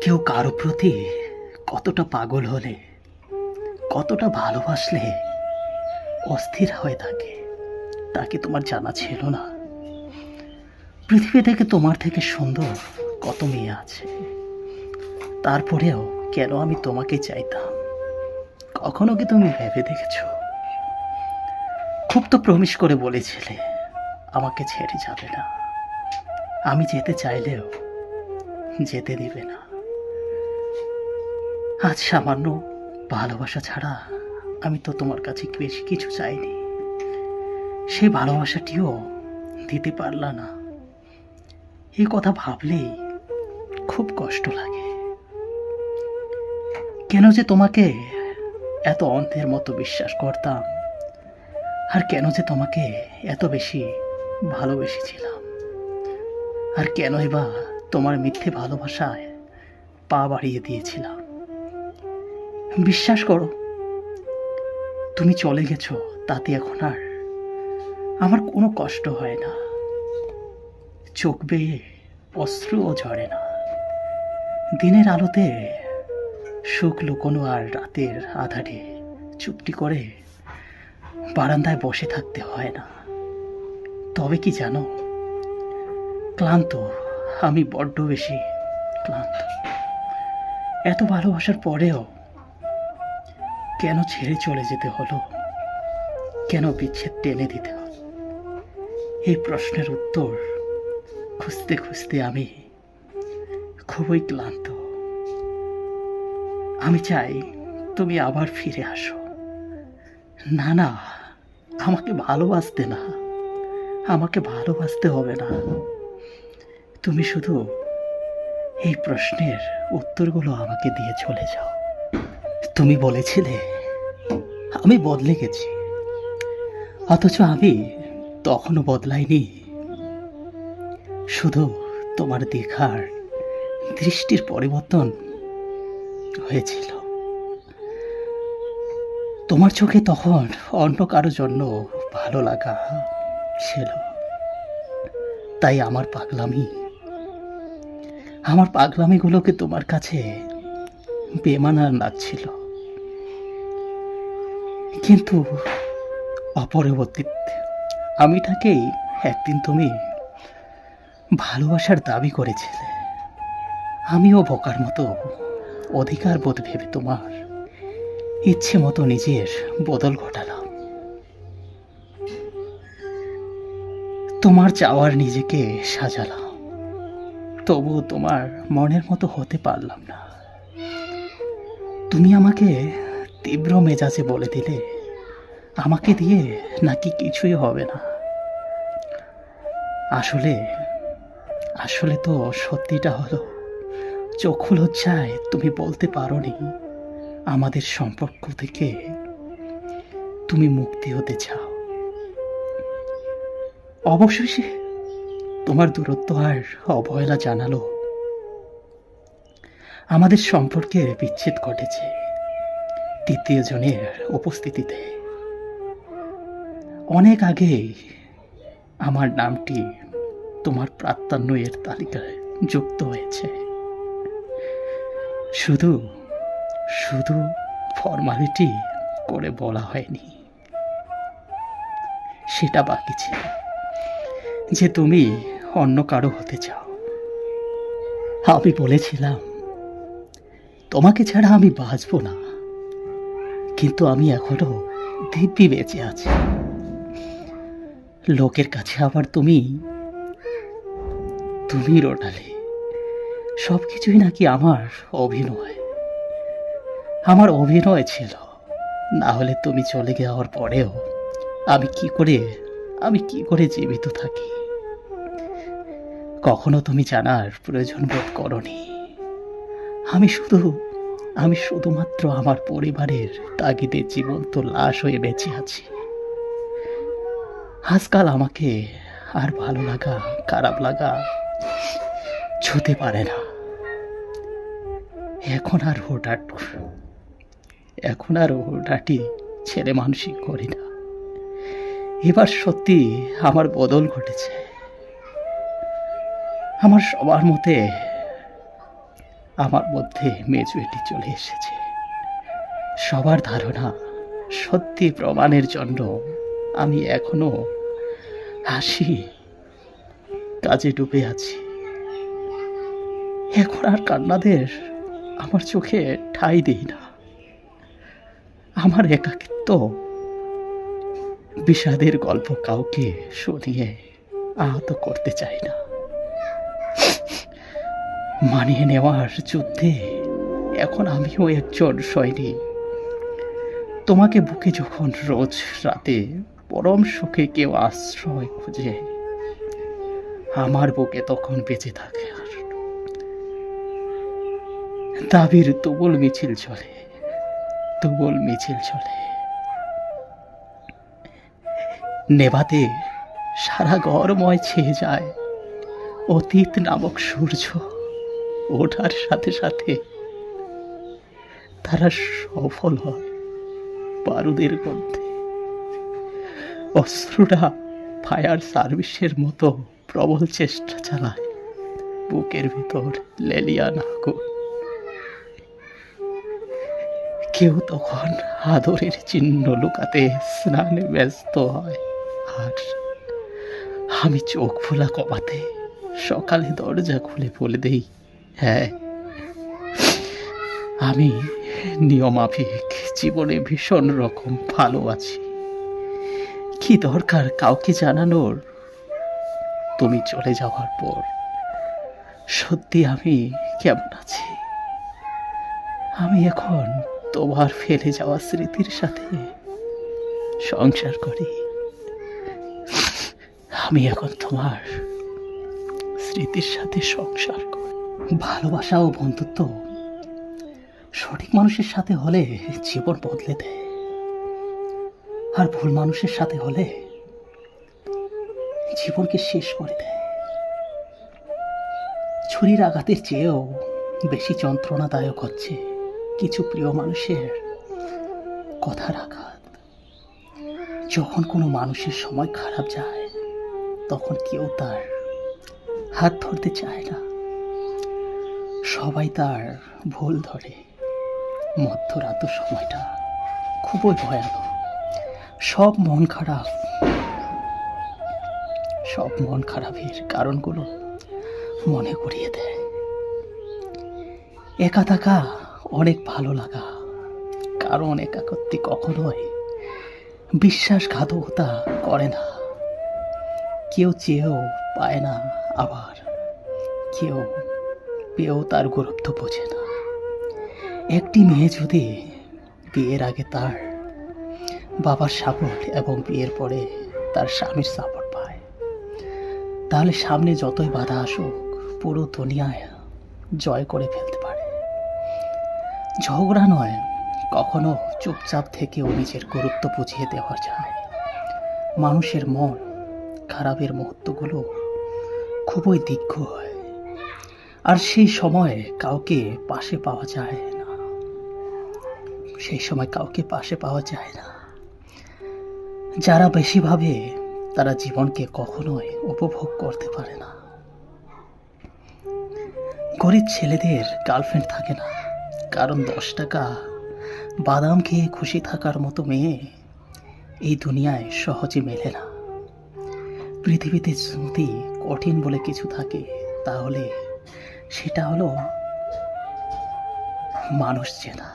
কেউ কারো প্রতি কতটা পাগল হলে, কতটা ভালোবাসলে অস্থির হয়ে থাকে তা কি তোমার জানা ছিল না? পৃথিবী থেকে তোমার থেকে সুন্দর কত মেয়ে আছে, তারপরেও কেন আমি তোমাকে চাইতাম? কখনো কি তুমি ভেবে দেখেছ? খুব তো প্রমিস করে বলেছিলে আমাকে ছেড়ে যাবে না, আমি যেতে চাইলেও যেতে দিবে না। আজ সামান্য ভালোবাসা ছাড়া আমি তো তোমার কাছে বেশি কিছু চাইনি, সেই ভালোবাসাটিও দিতে পারলা না। এই কথা ভাবলেই খুব কষ্ট লাগে। কেন যে তোমাকে এত অন্ধের মতো বিশ্বাস করতাম, আর কেন যে তোমাকে এত বেশি ভালোবেসেছিলাম, আর কেনই বা তোমার মিথ্যে ভালোবাসায় পা বাড়িয়ে দিয়েছিলাম। বিশ্বাস করো, তুমি চলে গেছো তাতে এখন আর আমার কোনো কষ্ট হয় না, চোখ বেয়ে অশ্রুও ঝরে না। দিনের আলোতে সুখ লুকোনো আর রাতের আধারে চুপটি করে বারান্দায় বসে থাকতে হয় না। তবে কি জানো, ক্লান্ত, আমি বড্ড বেশি ক্লান্ত। এত ভালোবাসার পরেও কেন ছেড়ে চলে যেতে হলো? কেন বিচ্ছেদ টেনে দিতে হলো? এই প্রশ্নের উত্তর খুঁজতে খুঁজতে আমি খুবই ক্লান্ত। আমি চাই তুমি আবার ফিরে আসো। না না, আমাকে ভালোবাসতে না, আমাকে ভালোবাসতে হবে না। তুমি শুধু এই প্রশ্নের উত্তরগুলো আমাকে দিয়ে চলে যাও। তুমি বলেছিলে আমি বদলে গেছি, অথচ আমি তখনও বদলাইনি। শুধু তোমার দেখার দৃষ্টির পরিবর্তন হয়েছিল। তোমার চোখে তখন অন্য কারো জন্য ভালো লাগা ছিল, তাই আমার পাগলামিগুলোকে তোমার কাছে বেমানান লাগছিল। কিন্তু অপরবর্তীতে আমিটাকেই একদিন তুমি ভালোবাসার দাবি করেছিলে। আমিও বোকার মতো অধিকার বোধ ভেবে তোমার ইচ্ছে মতো নিজের বদল ঘটালাম। তোমার চাওয়ার নিজেকে সাজালাম, তবুও তোমার মনের মতো হতে পারলাম না। তুমি আমাকে তীব্র মেজাজে বলে দিলে আমাকে দিয়ে নাকি কিছুই হবে না। আসলে আসলে তো সত্যিটা হলো, চক্ষু লজ্জায় তুমি বলতে পারোনি আমাদের সম্পর্ক থেকে তুমি মুক্তি হতে চাও। অবশেষে তোমার দূরত্ব আর অবহেলা জানালো আমাদের সম্পর্কের বিচ্ছেদ ঘটেছে তৃতীয় জনের উপস্থিতিতে। অনেক আগেই আমার নামটি তোমার প্রাক্তনের তালিকায় যুক্ত হয়েছে। শুধু শুধু ফর্মালিটি করে বলা হয়নি, সেটা বাকি ছিল যে তুমি অন্য কারো হতে চাও। আমি বলেছিলাম তোমাকে ছাড়া আমি বাঁচবো না, কিন্তু আমি এখনো দিব্যি বেঁচে আছি। লোকের কাছে আবার তুমি রোনালে সবকিছুই নাকি আমার অভিনয় ছিল। না হলে তুমি চলে যাওয়ার পরেও আমি কি করে জীবিত থাকি? কখনো তুমি জানার প্রয়োজন বোধ করনি। আমি শুধুমাত্র আমার পরিবারের তাগিদে জীবন্ত লাশ হয়ে বেঁচে আছি। আজকাল আমাকে আর ভালো লাগা খারাপ লাগা ছুতে পারে না। এখন আর হুটহাটি ছেলে মানুষই করি না। এবার সত্যি আমার বদল ঘটেছে। আমার সবার মতে আমার মধ্যে মেচুরিটি চলে এসেছে। সবার ধারণা সত্যি প্রমাণের জন্য আমি এখনো হাসি কাজে ডুবে আছি। এখন আর কান্নাদের আমার চোখে ঠাঁই দেই না। আমার একাকিত্ব বিষাদের গল্প কাউকে শুনিয়ে আহত করতে চাই না। মানিয়ে নেওয়ার যুদ্ধে এখন আমিও একজন সৈনিক। তোমাকে বুকে যখন রোজ রাতে পরম সুখে কেউ আশ্রয় খুঁজে, আমার বুকে তখন বেঁচে থাকে আর দাবির তুমুল মিছিল চলে। নেভাতে সারা ঘরময় ছেয়ে যায় অতীত নামক সূর্য। ওঠার সাথে সাথে তারা সফল হয় বারুদের মধ্যে। অস্ত্রটা ফায়ার সার্ভিসের মতো প্রবল চেষ্টা চালায় বুকের ভিতর লেলিয়ান আগুন। কেউ তখন আদরের চিহ্ন লুকাতে স্নানে ব্যস্ত হয়, আর আমি চোখ খোলা কমাতে সকালে দরজা খুলে বলে দেই, হ্যাঁ, আমি নিয়মাফিক জীবনে ভীষণ রকম ভালো আছি। কি দরকার কাউকে জানানোর? তুমি চলে যাওয়ার পর সত্যি আমি কেমন আছি। আমি এখন তোমার ফেলে যাওয়া স্মৃতির সাথে সংসার করি। আমি এখন তোমার স্মৃতির সাথে সংসার করি। ভালোবাসা ও বন্ধুত্ব সঠিক মানুষের সাথে হলে জীবন বদলে দেয়, আর ভুল মানুষের সাথে হলে জীবনকে শেষ করে দেয়। ছুরির আঘাতের চেয়েও বেশি যন্ত্রণাদায়ক হচ্ছে কিছু প্রিয় মানুষের কথার আঘাত। যখন কোনো মানুষের সময় খারাপ যায় তখন কেউ তার হাত ধরতে চায় না, সবাই তার ভুল ধরে। মধ্যরাত সময়টা খুবই ভয়ানক। সব মন খারাপের কারণগুলো মনে করিয়ে দেয়। একা থাকা অনেক ভালো লাগা, কারণ একাকত্বে কখনোই বিশ্বাসঘাতকতা করে না। কেউ চেয়েও পায় না, আবার কেউ পেয়েও তার গুরুত্ব বোঝে না। একটি মেয়ে যদি বিয়ের আগে তার বাবার সাপোর্ট এবং বিয়ের পরে তার স্বামীর সাপোর্ট পায়, তাহলে সামনে যতই বাধা আসুক পুরো দুনিয়ায় জয় করে ফেলতে পারে। ঝগড়া নয়, কখনো চুপচাপ থেকেও নিজের গুরুত্ব বুঝিয়ে দেওয়া যায়। মানুষের মন খারাপের মুহূর্তগুলো খুবই দীর্ঘ হয়, আর সেই সময় কাউকে পাশে পাওয়া যায় না। যারা বেশি ভাবে তারা জীবনকে কখনোই উপভোগ করতে পারে না। গরিব ছেলেদের গার্লফ্রেন্ড থাকে না, কারণ 10 টাকা বাদাম খেয়ে খুশি থাকার মতো মেয়ে এই দুনিয়ায় সহজে মেলে না। পৃথিবীতে যদি কঠিন বলে কিছু থাকে তাহলে সেটা হলো মানুষ চেনা।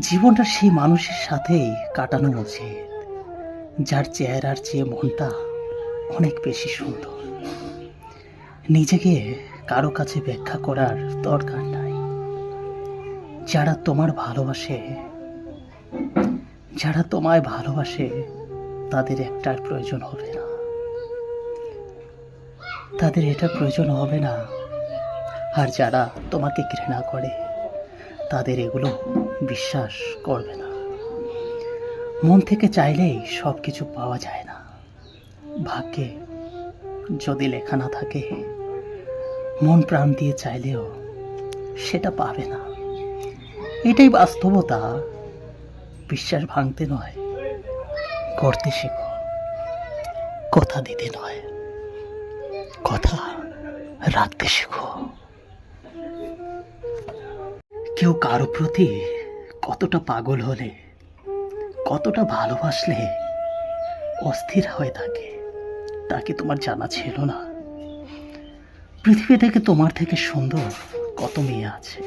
জীবনটা সেই মানুষের সাথেই কাটানো উচিত যার চেহারার চেয়ে মনটা অনেক বেশি সুন্দর। নিজেকে কারো কাছে ব্যাখ্যা করার দরকার নাই। যারা তোমায় ভালোবাসে তাদের একটার প্রয়োজন হবে না, তাদের এটা প্রয়োজন হবে না। আর যারা তোমাকে ঘৃণা করে তাদের এগুলো বিশ্বাস করবে না। মন থেকে চাইলেই সব কিছু পাওয়া যায় না। ভাগ্যে যদি লেখা না থাকে, মন প্রাণ দিয়ে চাইলেও সেটা পাবে না। এটাই বাস্তবতা। বিশ্বাস ভাঙতে নয়, করতে শেখো। কথা দিতে নয়, কথা রাখতে শেখো। কেউ কারো প্রতি কতটা পাগল হলে, কতটা ভালোবাসলে অস্থির হয়ে থাকে তা কি তোমার জানা ছিল না? পৃথিবী থেকে তোমার থেকে সুন্দর কত মেয়ে আছে,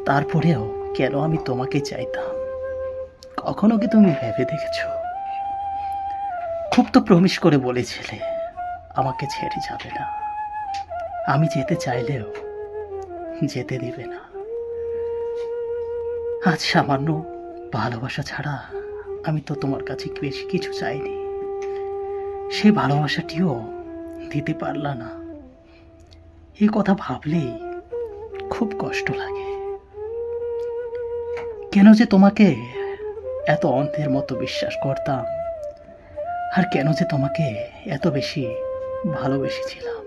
তারপরেও কেন আমি তোমাকে চাইতাম? কখনো কি তুমি ভেবে দেখেছ? খুব তো প্রমিস করে বলেছিলে আমাকে ছেড়ে যাবে না, আমি যেতে চাইলেও যেতে দিবে না। আজ সামান্য ভালোবাসা ছাড়া আমি তো তোমার কাছে বেশি কিছু চাইনি, সেই ভালোবাসাটিও দিতে পারলা না। এই কথা ভাবলেই খুব কষ্ট লাগে। কেন যে তোমাকে এত অন্ধের মতো বিশ্বাস করতাম, আর কেন যে তোমাকে এত বেশি ভালোবেসেছিলাম,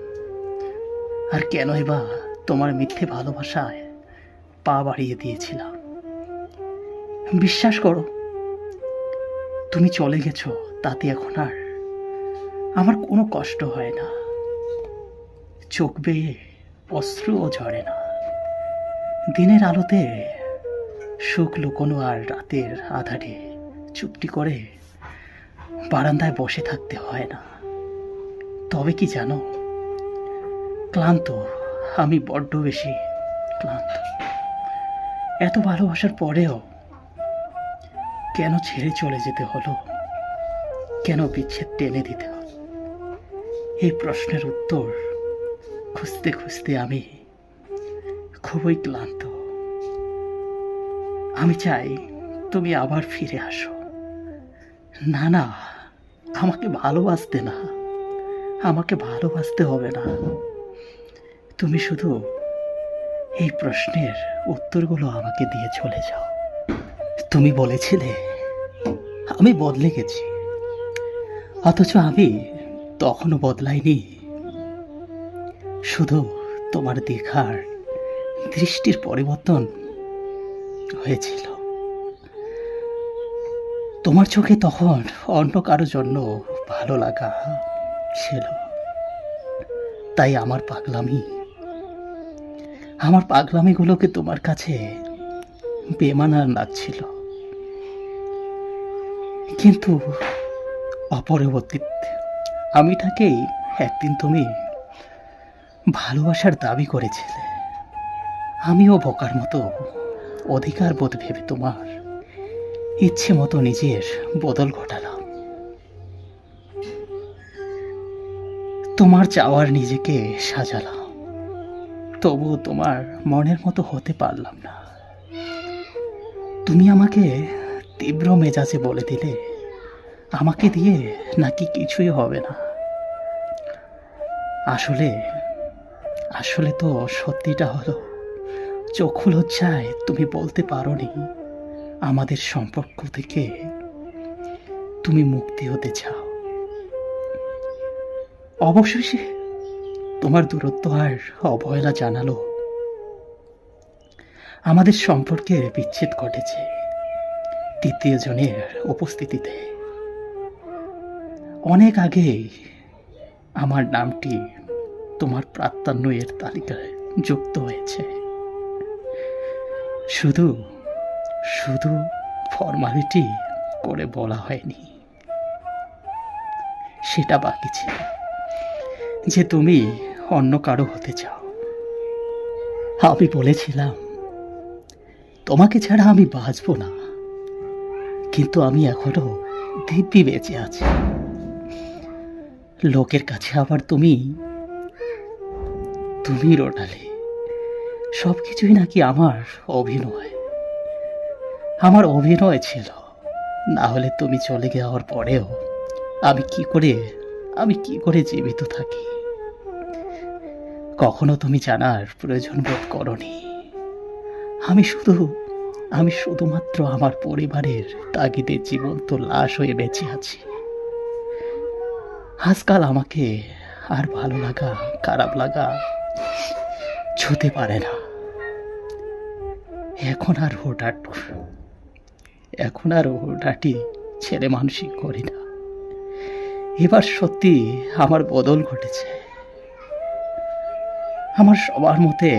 আর কেনই বা তোমার মিথ্যে ভালোবাসায় পা বাড়িয়ে দিয়েছিলাম। বিশ্বাস করো, তুমি চলে গেছো তাতে এখন আর আমার কোনো কষ্ট হয় না, চোখ বেয়ে অশ্রুও ঝরে না। দিনের আলোতে সুখ লুকোনো আর রাতের আধারে চুপটি করে বারান্দায় বসে থাকতে হয় না। তবে কি জানো, ক্লান্ত, আমি বড্ড বেশি ক্লান্ত। এত ভালোবাসার পরেও কেন ছেড়ে চলে যেতে হলো, কেন বিচ্ছেদ টেনে দিতে হলো? এই প্রশ্নের উত্তর খুঁজতে খুঁজতে আমি খুবই ক্লান্ত। আমি চাই তুমি আবার ফিরে আসো। না না, আমাকে ভালোবাসতে না, আমাকে ভালোবাসতে হবে না। তুমি শুধু এই প্রশ্নের উত্তরগুলো আমাকে দিয়ে চলে যাও। তুমি বলেছিলে আমি বদলে গেছি, অথচ আমি তখনও বদলাইনি। শুধু তোমার দেখার দৃষ্টির পরিবর্তন হয়েছিল। তোমার চোখে তখন অন্য কারো জন্য ভালো লাগা ছিল, তাই আমার পাগলামিগুলোকে তোমার কাছে বেমানান লাগছিল। কিন্তু অপরবর্তীতে আমিটাকেই একদিন তুমি ভালোবাসার দাবি করেছিলে। আমিও বোকার মতো অধিকার বোধ ভেবে তোমার ইচ্ছে মতো নিজের বদল ঘটালাম। তোমার চাওয়ার নিজেকে সাজালাম, তবুও তোমার মনের মতো হতে পারলাম না। তুমি আমাকে তীব্র মেজাজে বলে দিলে আমাকে দিয়ে নাকি কিছুই হবে না। আসলে আসলে তো সত্যিটা হলো, চক্ষু লজ্জায় তুমি বলতে পারোনি আমাদের সম্পর্ক থেকে তুমি মুক্তি হতে চাও। অবশেষে তোমার দূরত্ব আর অবহেলা জানালো আমাদের সম্পর্কের বিচ্ছেদ ঘটেছে তৃতীয় জনের উপস্থিতিতে। অনেক আগে আমার নামটি তোমার প্রাক্তনের তালিকায় যুক্ত হয়েছে। শুধু শুধু ফর্মালিটি করে বলা হয়নি, সেটা বাকি ছিল যে তুমি অন্য কারো হতে চাও। আমি বলেছিলাম তোমাকে ছাড়া আমি বাঁচবো না, কিন্তু আমি এখনো দিব্যি বেঁচে আছি। লোকের কাছে আবার তুমি রোনালে সবকিছুই নাকি আমার অভিনয় ছিল। না হলে তুমি চলে যাওয়ার পরেও আমি কি করে জীবিত থাকি? কখনো তুমি জানার প্রয়োজন বোধ করনি। আমি শুধুমাত্র আমার পরিবারের তাগিদে জীবন্ত লাশ হয়ে বেঁচে আছি। আজকাল আমাকে আর ভালো লাগা খারাপ লাগা ছুতে পারে না। এখন আর হুটহাটি ছেলে মানুষই করি না। এবার সত্যি আমার বদল ঘটেছে। আমার সবার মতে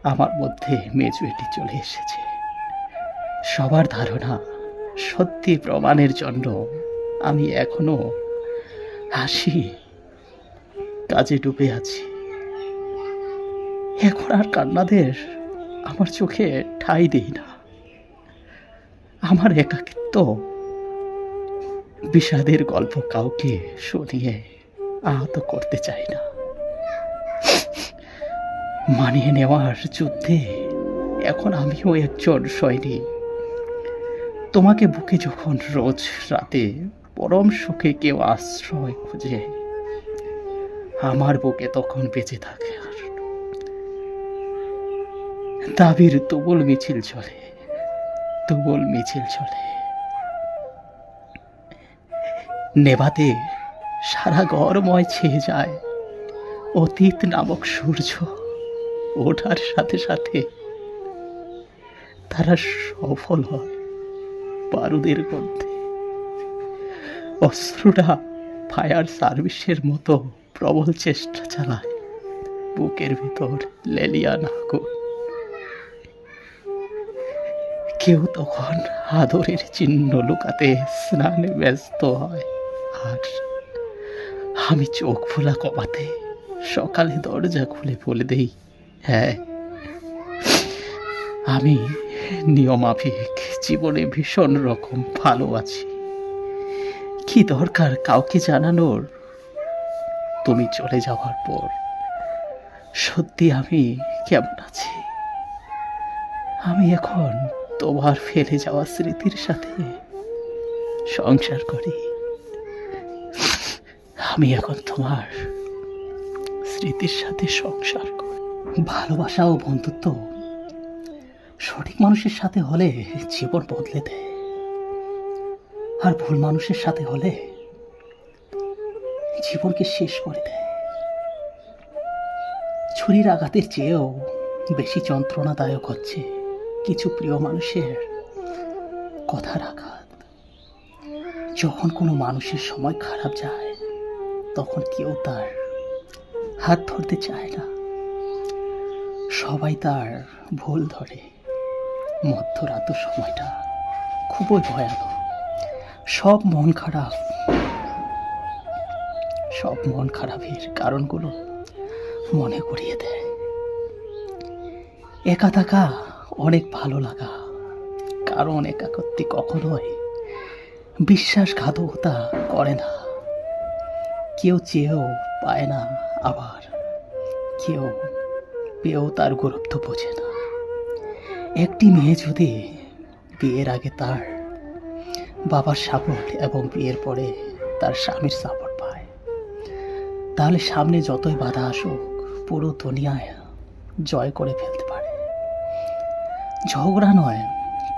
আমার মধ্যে মেচুরিটি চলে এসেছে। সবার ধারণা সত্যি প্রমাণের জন্য আমি এখনো হাসি কাজে ডুবে আছি। এখন আর কান্নাদের আমার চোখে ঠাঁই দেই না। আমার একাকিত্ব বিষাদের গল্প কাউকে শুনিয়ে আহত করতে চাই না। মানিয়ে নেওয়ার যুদ্ধে এখন আমিও একজন সৈনিক। তোমাকে বুকে যখন রোজ রাতে পরম সুখে কেউ আশ্রয় খুঁজে, আমার বুকে তখন বেঁচে থাকে আর দাবির তুবুল মিছিল চলে, তুবুল মিছিল চলে। নেভাতে সারা ঘরময় ছেয়ে যায় অতীত নামক সূর্য। ওঠার সাথে সাথে তারা সফল হয় বারুদের মধ্যে। অস্ত্রটা ফায়ার সার্ভিসের মতো প্রবল চেষ্টা চালায় বুকের ভিতর লেলিয়ান আগুন। কেউ তখন আদরের চিহ্ন লুকাতে স্নানে ব্যস্ত হয়, আর আমি চোখ খোলা কমাতে সকালে দরজা খুলে বলে দেই, হ্যাঁ, আমি নিয়মাফিক জীবনে ভীষণ রকম ভালো আছি। কি দরকার কাউকে জানানোর? তুমি চলে যাওয়ার পর সত্যি আমি কেমন আছি? আমি এখন তোমার ফেলে যাওয়া স্মৃতির সাথে সংসার করি। আমি এখন তোমার স্মৃতির সাথে সংসার করি। ভালোবাসা ও বন্ধুত্ব সঠিক মানুষের সাথে হলে জীবন বদলে দেয়, আর ভুল মানুষের সাথে হলে জীবনকে শেষ করে দেয়। ছুরির আঘাতের চেয়েও বেশি যন্ত্রণাদায়ক হচ্ছে কিছু প্রিয় মানুষের কথার আঘাত। যখন কোনো মানুষের সময় খারাপ যায়, তখন কেউ তার হাত ধরতে চায় না, সবাই তার ভুল ধরে। মধ্যরাত সময়টা খুবই ভয়ানক। সব মন খারাপের কারণগুলো মনে করিয়ে দেয়। একা থাকা অনেক ভালো লাগা, কারণ একাকত্বে কখনোই বিশ্বাসঘাতকতা করে না। কেউ চেয়েও পায় না, আবার কেউ পেয়েও তার গুরুত্ব বোঝে না। একটি মেয়ে যদি বিয়ের আগে তার বাবার সাপোর্ট এবং বিয়ের পরে তার স্বামীর সাপোর্ট পায়, তাহলে সামনে যতই বাধা আসুক পুরো দুনিয়ায় জয় করে ফেলতে পারে। ঝগড়া নয়,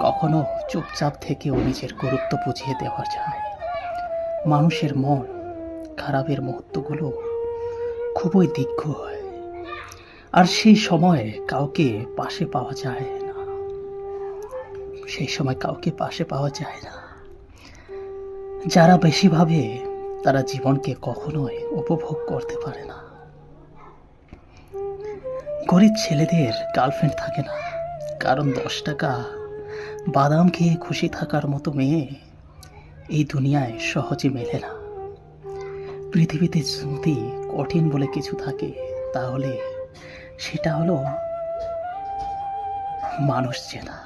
কখনো চুপচাপ থেকেও নিজের গুরুত্ব বুঝিয়ে দেওয়া যায়। মানুষের মন খারাপের মুহূর্তগুলো খুবই দীর্ঘ হয়, আর সেই সময় কাউকে পাশে পাওয়া যায় না। যারা বেশি ভাবে তারা জীবনকে কখনোই উপভোগ করতে পারে না। গরিব ছেলেদের গার্লফ্রেন্ড থাকে না, কারণ 10 টাকা বাদাম খেয়ে খুশি থাকার মতো মেয়ে এই দুনিয়ায় সহজে মেলে না। পৃথিবীতে যদি কঠিন বলে কিছু থাকে, তাহলে সেটা হলো মানুষ চেনা।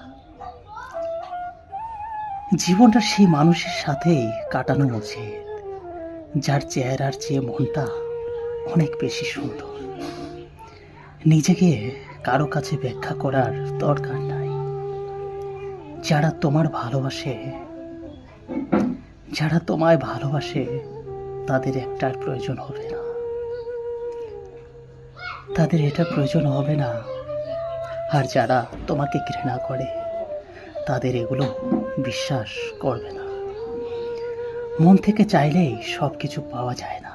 জীবনটা সেই মানুষের সাথেই কাটানো উচিত যার চেহারার চেয়ে মনটা অনেক বেশি সুন্দর। নিজেকে কারো কাছে ব্যাখ্যা করার দরকার নাই। যারা তোমায় ভালোবাসে তাদের একটার প্রয়োজন হবে না, তাদের এটা প্রয়োজন হবে না। আর যারা তোমাকে ঘৃণা করে তাদের এগুলো বিশ্বাস করবে না। মন থেকে চাইলেই সব কিছু পাওয়া যায় না।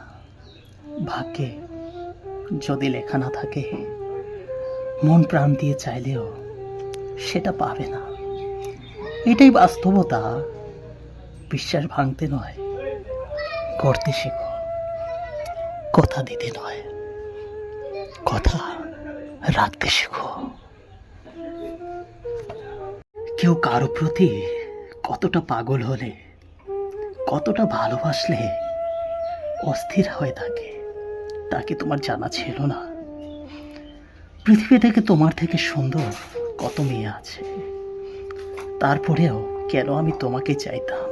ভাগ্যে যদি লেখা না থাকে, মন প্রাণ দিয়ে চাইলেও সেটা পাবে না। এটাই বাস্তবতা। বিশ্বাস ভাঙতে নয়, করতে শেখো। কথা দিতে নয়, কথা রাখতে শেখো। কেউ কারো প্রতি কতটা পাগল হলে, কতটা ভালোবাসলে অস্থির হয়ে থাকে তাকে তোমার জানা ছিল না। পৃথিবী থেকে তোমার থেকে সুন্দর কত মেয়ে আছে, তারপরেও কেন আমি তোমাকে চাইতাম?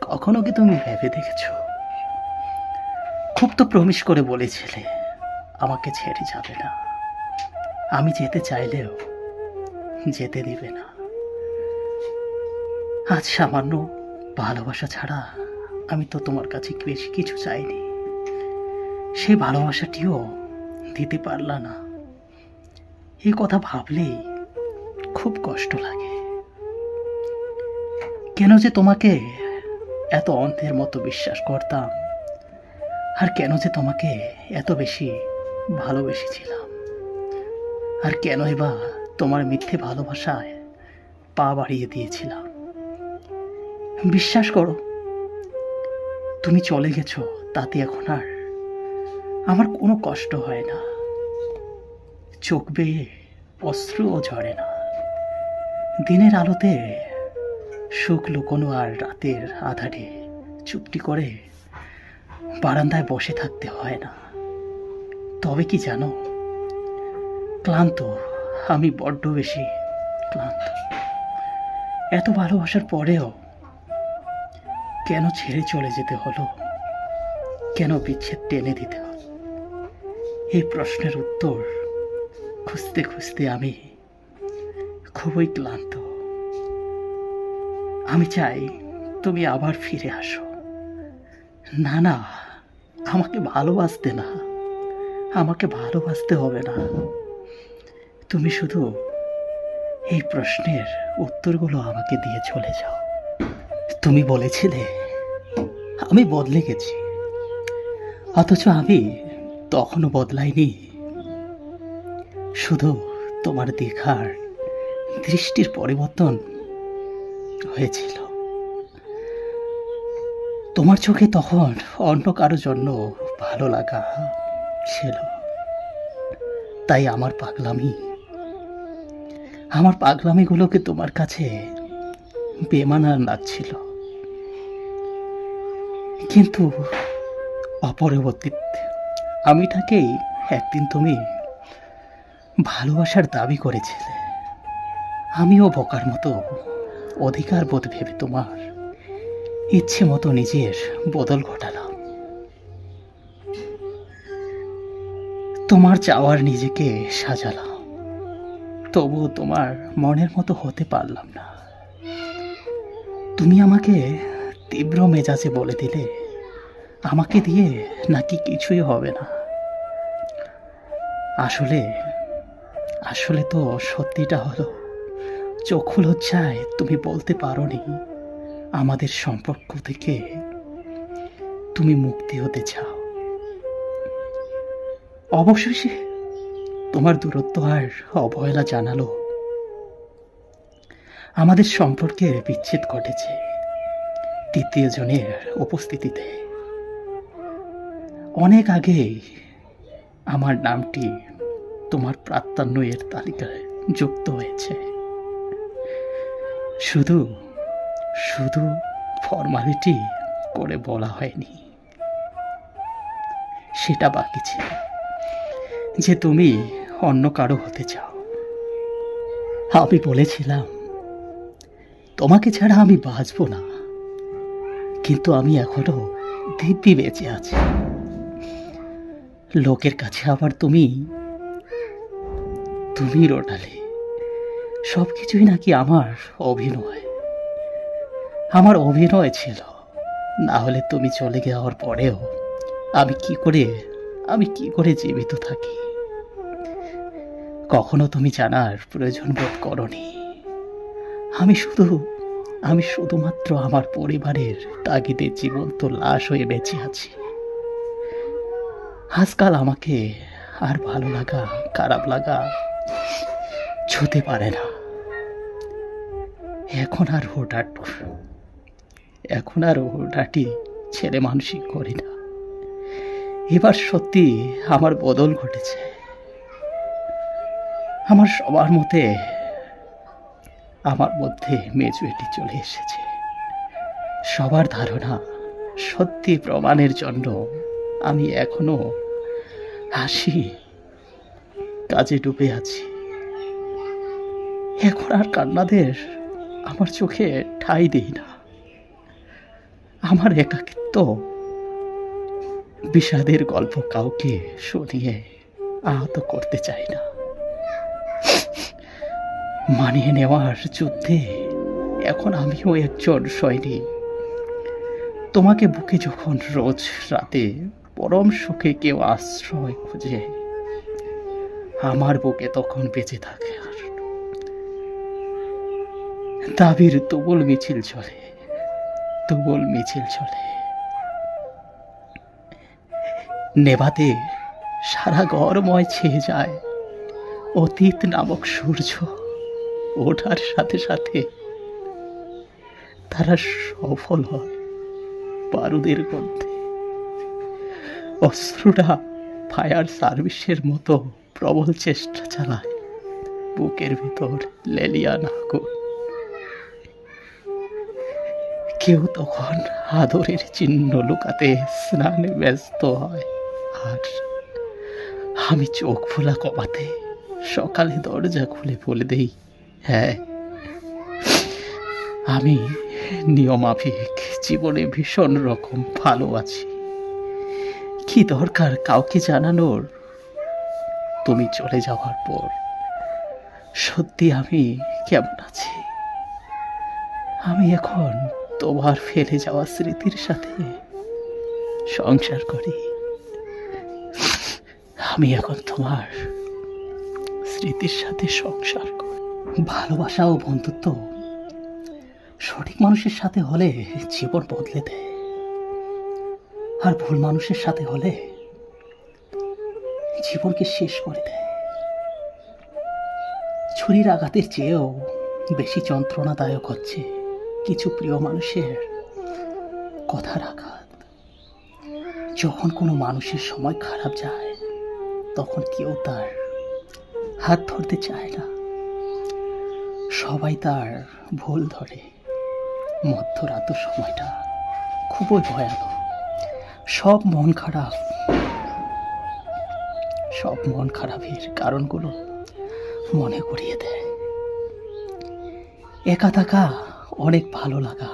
কখনো কি তুমি ভেবে দেখেছ? খুব তো প্রমিস করে বলেছিলে আমাকে ছেড়ে যাবে না, আমি যেতে চাইলেও যেতে দিবে না। আজ সামান্য ভালোবাসা ছাড়া আমি তো তোমার কাছে বেশি কিছু চাইনি, সেই ভালোবাসাটিও দিতে পারলা না। এই কথা ভাবলেই খুব কষ্ট লাগে। কেন যে তোমাকে এত অন্ধের মতো বিশ্বাস করতাম, আর কেন যে তোমাকে এত বেশি ভালোবেসেছিলাম, আর কেনই বা তোমার মিথ্যে ভালোবাসায় পা বাড়িয়ে দিয়েছিলাম। বিশ্বাস করো, তুমি চলে গেছো তাতে এখন আর আমার কোনো কষ্ট হয় না, চোখ বেয়ে অশ্রুও ঝরে না। দিনের আলোতে সুখ লুকোনো আর রাতের আধারে চুপটি করে বারান্দায় বসে থাকতে হয় না। তবে কি জানো, ক্লান্ত, আমি বড্ড বেশি ক্লান্ত। এত ভালোবাসার পরেও কেন ছেড়ে চলে যেতে হলো, কেন বিচ্ছেদ টেনে দিতে হলো? এই প্রশ্নের উত্তর খুঁজতে খুঁজতে আমি খুবই ক্লান্ত। আমি চাই তুমি আবার ফিরে আসো। না না, আমাকে ভালোবাসতে না, আমাকে ভালোবাসতে হবে না। তুমি শুধু এই প্রশ্নের উত্তরগুলো আমাকে দিয়ে চলে যাও। তুমি বলেছিলে আমি বদলে গেছি, অথচ আমি তখনও বদলাইনি। শুধু তোমার দেখার দৃষ্টির পরিবর্তন হয়েছিল। তোমার চোখে তখন অন্য কারো জন্য ভালো লাগা ছিল, তাই আমার পাগলামিগুলোকে তোমার কাছে বেমানান লাগছিল। কিন্তু অপরবর্তীতে আমিটাকেই একদিন তুমি ভালোবাসার দাবি করেছিলে। আমিও বোকার মতো অধিকার বোধ ভেবে তোমার ইচ্ছে মতো নিজের বদল ঘটালাম। তোমার চাওয়ার নিজেকে সাজালাম, তবুও তোমার মনের মতো হতে পারলাম না। তুমি আমাকে তীব্র মেজাজে বলে দিলে আমাকে দিয়ে নাকি কিছুই হবে না। আসলে আসলে তো সত্যিটা হলো, চক্ষু লজ্জায় তুমি বলতে পারোনি আমাদের সম্পর্ক থেকে তুমি মুক্তি হতে চাও। অবশেষে তোমার দূরত্ব আর অবহেলা জানালো আমাদের সম্পর্কের বিচ্ছেদ ঘটেছে তৃতীয় জনের উপস্থিতিতে। অনেক আগে আমার নামটি তোমার প্রাধান্যের তালিকায় যুক্ত হয়েছে। শুধু শুধু ফর্মালিটি করে বলা হয়নি, সেটা বাকি ছিল যে তুমি অন্য কারো হতে চাও। আমি বলেছিলাম তোমাকে ছাড়া আমি বাঁচবো না, কিন্তু আমি এখনো দিব্যি বেঁচে আছি। লোকের কাছে আবার তুমি রোনালে সবকিছুই নাকি আমার অভিনয় ছিল। না হলে তুমি চলে যাওয়ার পরেও আমি কি করে জীবিত থাকি? কখনো তুমি জানার প্রয়োজন বোধ করনি। আমি শুধুমাত্র আমার পরিবারের তাগিদে জীবন্ত লাশ হয়ে বেঁচে আছি। আজকাল আমাকে আর ভালো লাগা খারাপ লাগা ছুতে পারে না। এখন আর হুটহাটি ছেলে মানুষই করি না। এবার সত্যি আমার বদল ঘটেছে। আমার সবার মতে আমার মধ্যে মেচুরিটি চলে এসেছে। সবার ধারণা সত্যি প্রমাণের জন্য আমি এখনো হাসি কাজে ডুবে আছি। এখন আর কান্নাদের আমার চোখে ঠাঁই দেই না। আমার একাকিত্ব বিষাদের গল্প কাউকে শুনিয়ে আহত করতে চাই না। মানিয়ে নেওয়ার যুদ্ধে এখন আমিও একজন সৈনিক। তোমাকে বুকে যখন রোজ রাতে পরম সুখে কেউ আশ্রয় খুঁজে, আমার বুকে তখন বেঁচে থাকে আর দাবির তুবুল মিছিল চলে, তুবুল মিছিল চলে। নেভাতে সারা ঘরময় ছেয়ে যায় অতীত নামক সূর্য। ওঠার সাথে সাথে তারা সফল হয় বারুদের গন্ধে। অস্ত্রটা ফায়ার সার্ভিসের মতো প্রবল চেষ্টা চালায় বুকের ভিতর লেলিয়ান আগুন। কেউ তখন আদরের চিহ্ন লুকাতে স্নানে ব্যস্ত হয়, আর আমি চোখ খোলা কমাতে সকালে দরজা খুলে বলে দেই, হ্যাঁ আমি নিয়মাফিক জীবনে ভীষণ রকম ভালো আছি। কি দরকার কাউকে জানানোর? তুমি চলে যাওয়ার পর সত্যি আমি কেমন আছি। আমি এখন তোমার ফেলে যাওয়া স্মৃতির সাথে সংসার করি। আমি এখন তোমার স্মৃতির সাথে সংসার করি। ভালোবাসা ও বন্ধুত্ব সঠিক মানুষের সাথে হলে জীবন বদলে দেয়, আর ভুল মানুষের সাথে হলে জীবনকে শেষ করে দেয়। ছুরির আঘাতের চেয়েও বেশি যন্ত্রণাদায়ক হচ্ছে কিছু প্রিয় মানুষের কথার আঘাত। যখন কোনো মানুষের সময় খারাপ যায় তখন কেউ তার হাত ধরতে চায় না, সবাই তার ভুল ধরে। মধ্যরাত সময়টা খুবই ভয়ানক। সব মন খারাপের কারণগুলো মনে করিয়ে দেয়। একা থাকা অনেক ভালো লাগা,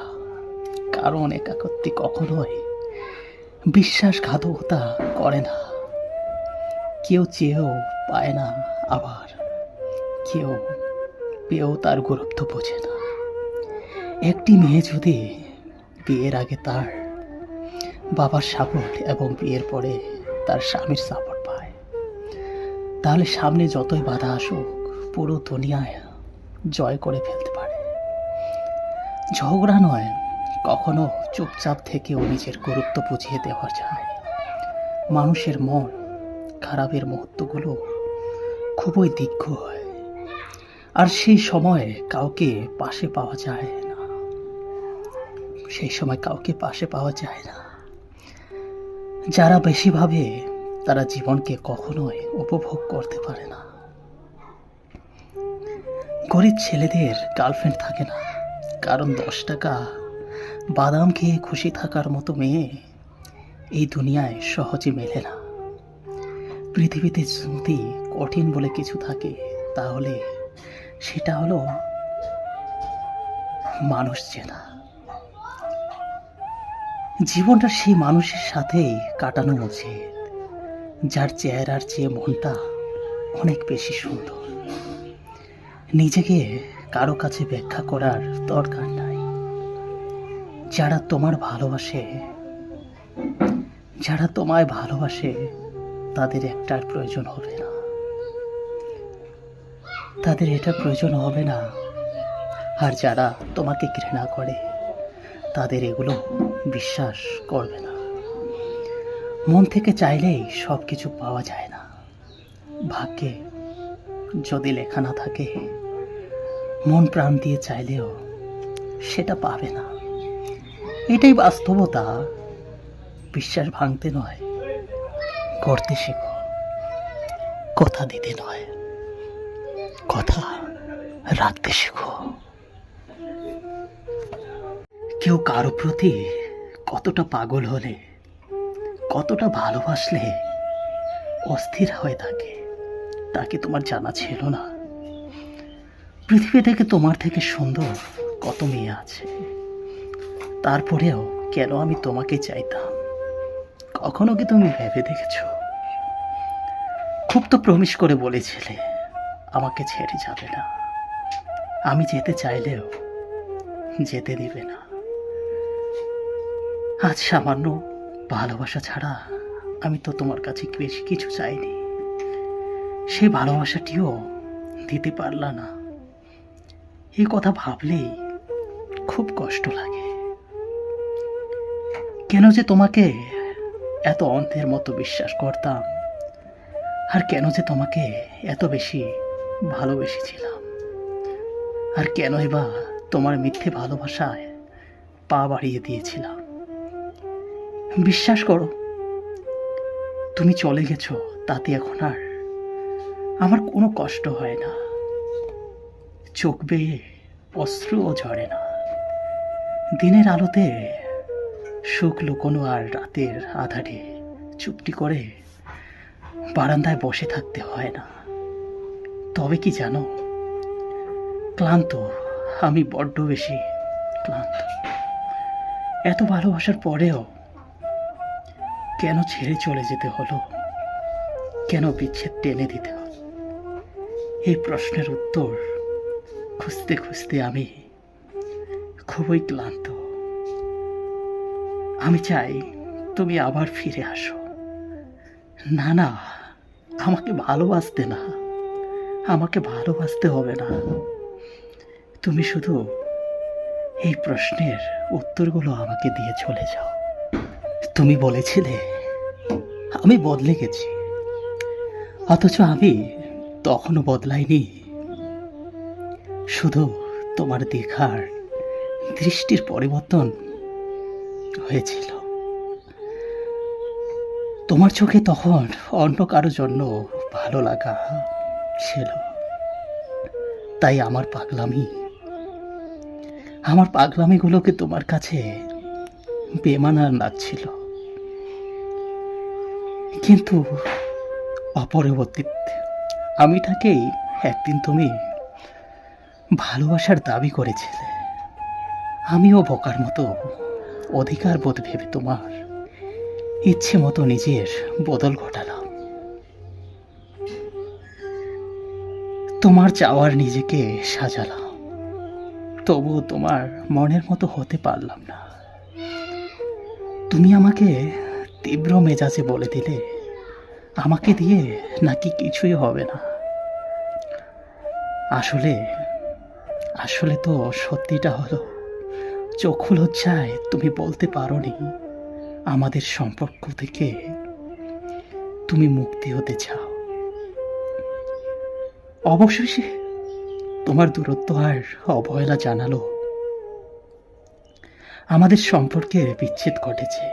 কারণ একাকত্বে কখনোই বিশ্বাসঘাতকতা করে না। কেউ চেয়েও পায় না, আবার কেউ পেয়েও তার গুরুত্ব বোঝে না। একটি মেয়ে যদি বিয়ের আগে তার বাবার সাপোর্ট এবং বিয়ের পরে তার স্বামীর সাপোর্ট পায়, তাহলে সামনে যতই বাধা আসুক পুরো দুনিয়ায় জয় করে ফেলতে পারে। ঝগড়া নয়, কখনো চুপচাপ থেকেও নিজের গুরুত্ব বুঝিয়ে দেওয়া যায়। মানুষের মন খারাপের মুহূর্তগুলো খুবই দীর্ঘ হয়, আর সেই সময় কাউকে পাশে পাওয়া যায় না। যারা বেশি ভাবে তারা জীবনকে কখনোই উপভোগ করতে পারে না। গরিব ছেলেদের গার্লফ্রেন্ড থাকে না, কারণ 10 টাকা বাদাম খেয়ে খুশি থাকার মতো মেয়ে এই দুনিয়ায় সহজে মেলে না। পৃথিবীতে যদি কঠিন বলে কিছু থাকে তাহলে সেটা হলো মানুষ চেনা। জীবনটা সেই মানুষের সাথেই কাটানো উচিত যার চেহারার চেয়ে মনটা অনেক বেশি সুন্দর। নিজেকে কারো কাছে ব্যাখ্যা করার দরকার নাই। যারা তোমায় ভালোবাসে তাদের একটার প্রয়োজন হবে না, তাদের এটা প্রয়োজন হবে না। আর যারা তোমাকে ঘৃণা করে তাদের এগুলো বিশ্বাস করবে না। মন থেকে চাইলেই সব কিছু পাওয়া যায় না। ভাগ্যে যদি লেখা না থাকে, মন প্রাণ দিয়ে চাইলেও সেটা পাবে না। এটাই বাস্তবতা। বিশ্বাস ভাঙতে নয়, করতে শেখো। কথা দিতে নয়, কথা রাখতে শেখো। কেউ কারো প্রতি কতটা পাগল হলে, কতটা ভালোবাসলে অস্থির হয়ে থাকে তাকে তোমার জানা ছিল না। পৃথিবী থেকে তোমার থেকে সুন্দর কত মেয়ে আছে, তারপরেও কেন আমি তোমাকে চাইতাম? কখনো কি তুমি ভেবে দেখেছো? খুব তো প্রমিস করে বলেছিলে আমাকে ছেড়ে যাবে না, আমি যেতে চাইলেও যেতে দিবে না। আজ সামান্য ভালোবাসা ছাড়া আমি তো তোমার কাছে বেশি কিছু চাইনি, সেই ভালোবাসাটিও দিতে পারলা না। এই কথা ভাবলেই খুব কষ্ট লাগে। কেন যে তোমাকে এত অন্ধের মতো বিশ্বাস করতাম, আর কেন যে তোমাকে এত বেশি ভালোবেসেছিলাম, আর কেনই বা তোমার মিথ্যে ভালোবাসায় পা বাড়িয়ে দিয়েছিলাম। বিশ্বাস করো, তুমি চলে গেছো তাতে এখন আর আমার কোনো কষ্ট হয় না, চোখ বেয়ে অশ্রুও ঝরে না। দিনের আলোতে সুখ লুকোনো আর রাতের আধারে চুপটি করে বারান্দায় বসে থাকতে হয় না। তবে কি জানো, ক্লান্ত, আমি বড্ড বেশি ক্লান্ত। এত ভালোবাসার পরেও কেন ছেড়ে চলে যেতে হলো, কেন বিচ্ছেদ টেনে দিতে হলো? এই প্রশ্নের উত্তর খুঁজতে খুঁজতে আমি খুবই ক্লান্ত। আমি চাই তুমি আবার ফিরে আসো। না না, আমাকে ভালোবাসতে না, আমাকে ভালোবাসতে হবে না। তুমি শুধু এই প্রশ্নের উত্তরগুলো আমাকে দিয়ে চলে যাও। তুমি বলেছিলে আমি বদলে গেছি, অথচ আমি তখনও বদলাইনি। শুধু তোমার দেখার দৃষ্টির পরিবর্তন হয়েছিল। তোমার চোখে তখন অন্য কারো জন্য ভালো লাগা ছিল, তাই আমার পাগলামিগুলোকে তোমার কাছে বেমানান লাগছিল। কিন্তু অপরবর্তীতে আমিটাকেই একদিন তুমি ভালোবাসার দাবি করেছিলে। আমিও বোকার মতো অধিকার বোধ ভেবে তোমার ইচ্ছে মতো নিজের বদল ঘটালাম। তোমার চাওয়ার নিজেকে সাজালাম, তবুও তোমার মনের মতো হতে পারলাম না। তুমি আমাকে তীব্র মেজাজে বলে দিলে আমাকে দিয়ে নাকি কিছুই হবে না। আসলে তো সত্যিটা হলো, চক্ষু লজ্জায় তুমি বলতে পারোনি আমাদের সম্পর্ক থেকে তুমি মুক্তি হতে চাও। অবশেষে তোমার দূরত্ব আর অবহেলা জানালো আমাদের সম্পর্কের বিচ্ছেদ ঘটেছে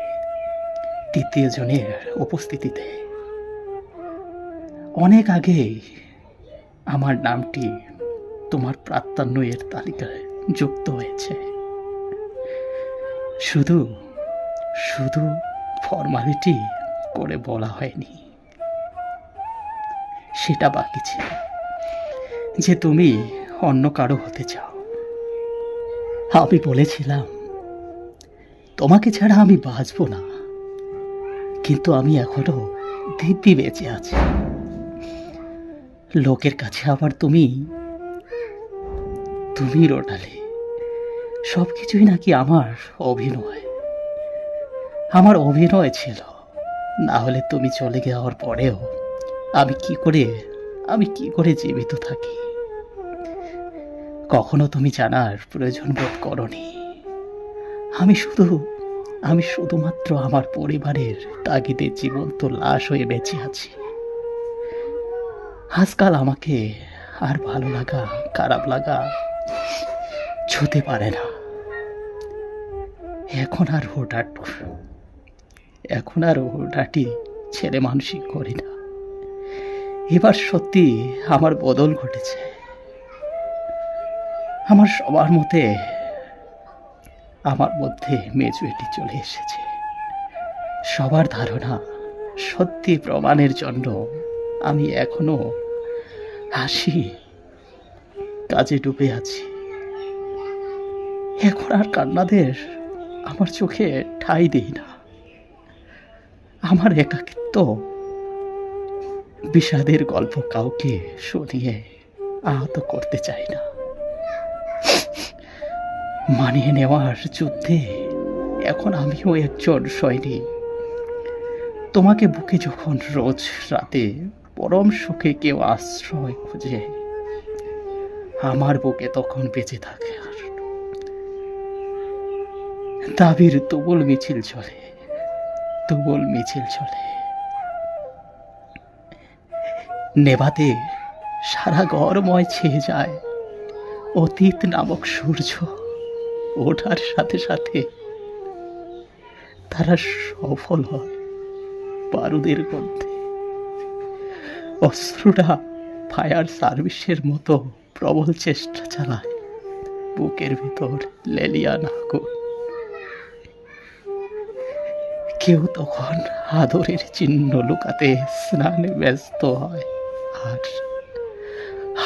তৃতীয় জনের উপস্থিতিতে। অনেক আগেই আমার নামটি তোমার প্রাধান্যের তালিকায় যুক্ত হয়েছে। শুধু শুধু ফর্মালিটি করে বলা হয়নি, সেটা বাকি ছিল যে তুমি অন্য কারো হতে চাও। আমি বলেছিলাম তোমাকে ছাড়া আমি বাঁচব না, কিন্তু আমি এখনো দিব্যি বেঁচে আছি। লোকের কাছে আবার তুমি রোটালে সবকিছুই নাকি আমার অভিনয় ছিল। না হলে তুমি চলে যাওয়ার পরেও আমি কি করে জীবিত থাকি? কখনো তুমি জানার প্রয়োজন বোধ করনি। আমি শুধুমাত্র আমার পরিবারের তাগিদে জীবন্ত লাশ হয়ে বেঁচে আছি। আজকাল আমাকে আর ভালো লাগা খারাপ লাগা ছুতে পারে না। এখন আর হুটহাটি ছেলে মানুষই করি না। এবার সত্যি আমার বদল ঘটেছে। আমার সবার মতে আমার মধ্যে মেচুরিটি চলে এসেছে। সবার ধারণা সত্যি প্রমাণের জন্য আমি এখনো হাসি কাজে ডুবে আছি। এখন আর কান্নাদের আমার চোখে ঠাঁই দেই না। আমার একাকিত্ব বিষাদের গল্প কাউকে শুনিয়ে আহত করতে চাই না। মানিয়ে নেওয়ার যুদ্ধে এখন আমিও একজন সৈনিক। তোমাকে বুকে যখন রোজ রাতে পরম সুখে কেউ আশ্রয় খুঁজে, আমার বুকে তখন বেঁচে থাকে আর দাবির তুমুল মিছিল চলে, তুমুল মিছিল চলে। নেভাতে সারা ঘরময় ছেয়ে যায় অতীত নামক সূর্য। ওঠার সাথে সাথে তারা সফল হয় বারুদের মধ্যে। অস্ত্রটা ফায়ার সার্ভিসের মতো প্রবল চেষ্টা চালায় বুকের ভিতর লেলিয়ান আগুন। কেউ তখন আদরের চিহ্ন লুকাতে স্নানে ব্যস্ত হয়, আর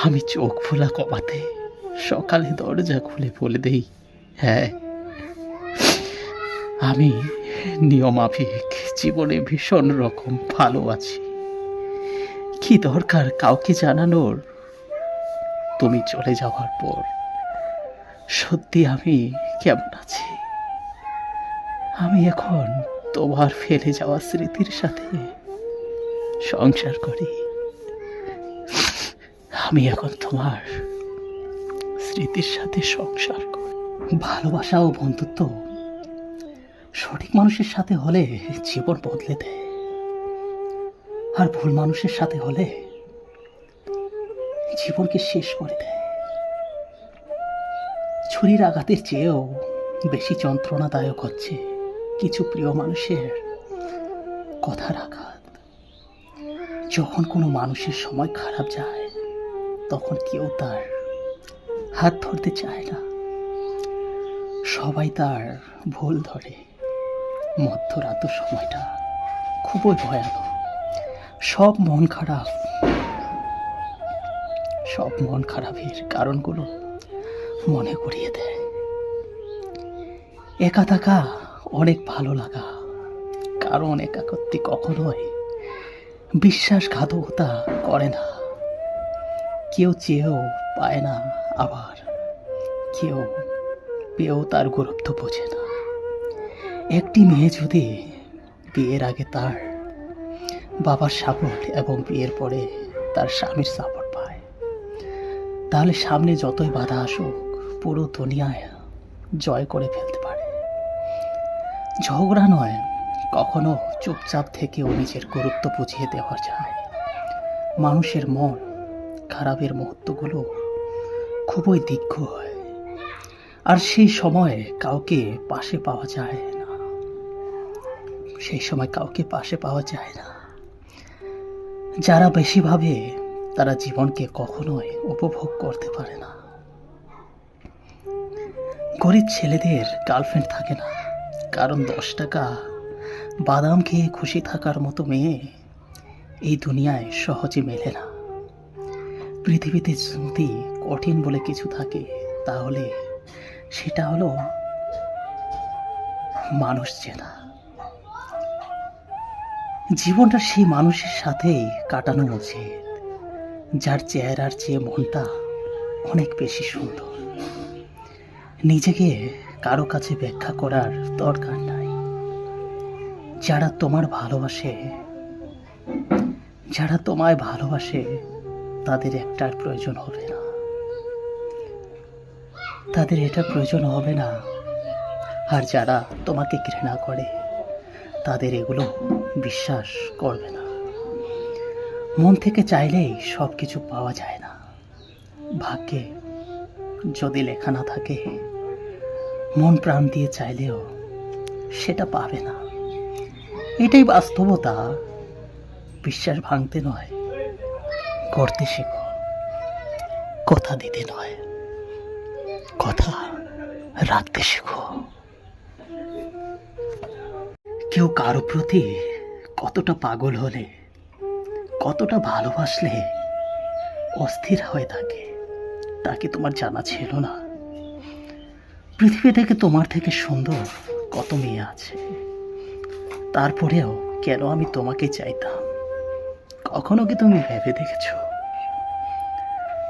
আমি চোখ খোলা কমাতে সকালে দরজা খুলে বলে দেই, হ্যাঁ, আমি নিয়মাফিক জীবনে ভীষণ রকম ভালো আছি। কি দরকার কাউকে জানানোর? তুমি চলে যাওয়ার পর সত্যি আমি কেমন আছি। আমি এখন তোমার ফেলে যাওয়া স্মৃতির সাথে সংসার করি। আমি এখন তোমার স্মৃতির সাথে সংসার করি। ভালোবাসা ও বন্ধুত্ব সঠিক মানুষের সাথে হলে জীবন বদলে দেয়, আর ভুল মানুষের সাথে হলে জীবনকে শেষ করে দেয়। ছুরির আঘাতের চেয়েও বেশি যন্ত্রণাদায়ক হচ্ছে কিছু প্রিয় মানুষের কথার আঘাত। যখন কোনো মানুষের সময় খারাপ যায়, তখন কেউ তার হাত ধরতে চায় না, সবাই তার ভুল ধরে। মধ্যরাত সময়টা খুবই ভয়ানক। সব মন খারাপের কারণগুলো মনে করিয়ে দেয়। একা থাকা অনেক ভালো লাগা, কারণ একাকত্বে কখনোই বিশ্বাসঘাতকতা করে না। কেউ চেয়েও পায় না, আবার কেউ পেয়েও তার গুরুত্ব বোঝে না। একটি মেয়ে যদি বিয়ের আগে তার বাবার সাপোর্ট এবং বিয়ের পরে তার স্বামীর সাপোর্ট পায়, তাহলে সামনে যতই বাধা আসুক পুরো দুনিয়ায় জয় করে ফেলতে পারে। ঝগড়া নয়, কখনো চুপচাপ থেকেও নিজের গুরুত্ব বুঝিয়ে দেওয়া যায়। মানুষের মন খারাপের মুহূর্তগুলো খুবই দীর্ঘ হয়, আর সেই সময় কাউকে পাশে পাওয়া যায় না। যারা বেশি ভাবে তারা জীবনকে কখনোই উপভোগ করতে পারে না। গরিব ছেলেদের গার্লফ্রেন্ড থাকে না, কারণ 10 টাকা বাদাম খেয়ে খুশি থাকার মতো মেয়ে এই দুনিয়ায় সহজে মেলে না। পৃথিবীতে যদি কঠিন বলে কিছু থাকে, তাহলে সেটা হলো মানুষ চেনা। জীবনটা সেই মানুষের সাথেই কাটানো উচিত যার চেহারার চেয়ে মনটা অনেক বেশি সুন্দর। নিজেকে কারো কাছে ব্যাখ্যা করার দরকার নাই। যারা তোমায় ভালোবাসে তাদের একটার প্রয়োজন হবে না, তাদের এটা প্রয়োজন হবে না। আর যারা তোমাকে ঘৃণা করে তাদের এগুলো বিশ্বাস করবে না। মন থেকে চাইলেই সব কিছু পাওয়া যায় না। ভাগ্যে যদি লেখা না থাকে, মন প্রাণ দিয়ে চাইলেও সেটা পাবে না। এটাই বাস্তবতা। বিশ্বাস ভাঙতে নয়, করতে শেখো। কথা দিতে নয়, কথা রাখতে শেখো। কেউ কারো প্রতি কতটা পাগল হলে, কতটা ভালোবাসলে অস্থির হয়ে থাকে তাকে তোমার জানা ছিল না। পৃথিবী থেকে তোমার থেকে সুন্দর কত মেয়ে আছে, তারপরেও কেন আমি তোমাকে চাইতাম? কখনো কি তুমি ভেবে দেখেছো?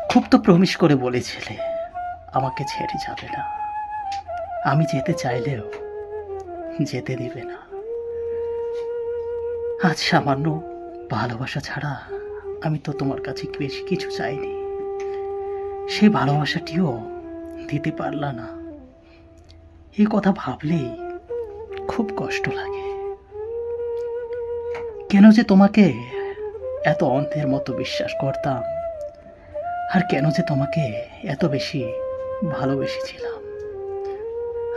খুব তো প্রমিস করে বলেছিলে আমাকে ছেড়ে যাবে না, আমি যেতে চাইলেও যেতে দিবে না। আজ সামান্য ভালোবাসা ছাড়া আমি তো তোমার কাছে বেশি কিছু চাইনি, সেই ভালোবাসাটিও দিতে পারলা না। এই কথা ভাবলেই খুব কষ্ট লাগে। কেন যে তোমাকে এত অন্ধের মতো বিশ্বাস করতাম, আর কেন যে তোমাকে এত বেশি ভালোবেসেছিলাম,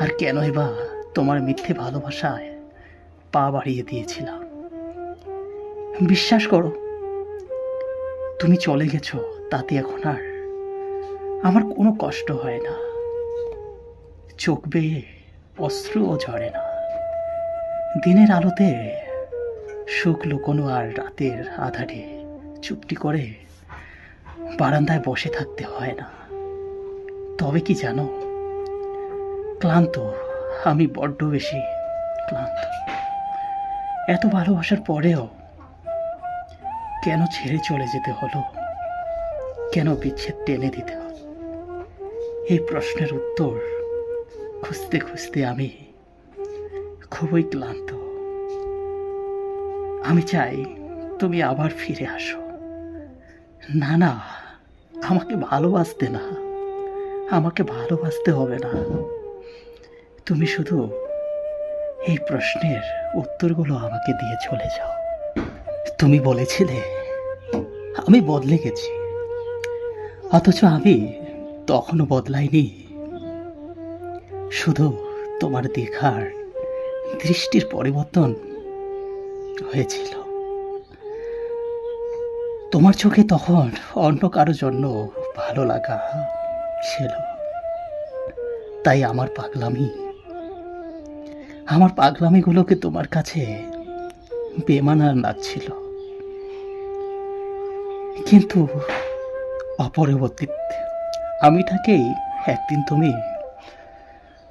আর কেনই বা তোমার মিথ্যে ভালোবাসায় পা বাড়িয়ে দিয়েছিলাম। বিশ্বাস করো, তুমি চলে গেছো তাতে এখন আর আমার কোনো কষ্ট হয় না, চোখ বেয়ে অশ্রুও ঝরে না। দিনের আলোতে সুখ লুকোনো আর রাতের আধারে চুপটি করে বারান্দায় বসে থাকতে হয় না। তবে কি জানো, ক্লান্ত, আমি বড্ড বেশি ক্লান্ত। এত ভালোবাসার পরেও কেন ছেড়ে চলে যেতে হলো, কেন বিচ্ছেদ টেনে দিতে হলো? এই প্রশ্নের উত্তর খুঁজতে খুঁজতে আমি খুবই ক্লান্ত। আমি চাই তুমি আবার ফিরে আসো। না না, আমাকে ভালোবাসতে না, আমাকে ভালোবাসতে হবে না। তুমি শুধু এই প্রশ্নের উত্তরগুলো আমাকে দিয়ে চলে যাও। তুমি বলেছিলে আমি বদলে গেছি, অথচ আমি তখনও বদলাইনি। শুধু তোমার দেখার দৃষ্টির পরিবর্তন হয়েছিল। তোমার চোখে তখন অন্য কারো জন্য ভালো লাগা ছিল, তাই আমার পাগলামিগুলোকে তোমার কাছে বেমানান লাগছিল। কিন্তু অপরবর্তীতে আমিটাকেই একদিন তুমি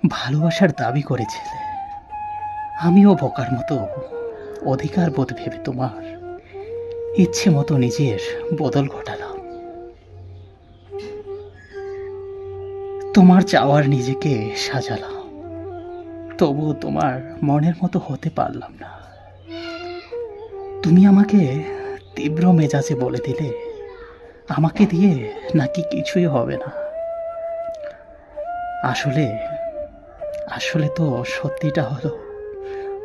ভালোবাসার দাবি করেছিলে। আমিও বোকার মতো অধিকার বোধ ভেবে তোমার ইচ্ছে মতো নিজের বদল ঘটালাম। তোমার চাওয়ার নিজেকে সাজালাম, তবুও তোমার মনের মতো হতে পারলাম না। তুমি আমাকে তীব্র মেজাজে বলে দিলে আমাকে দিয়ে নাকি কিছুই হবে না। আসলে তো সত্যিটা হলো,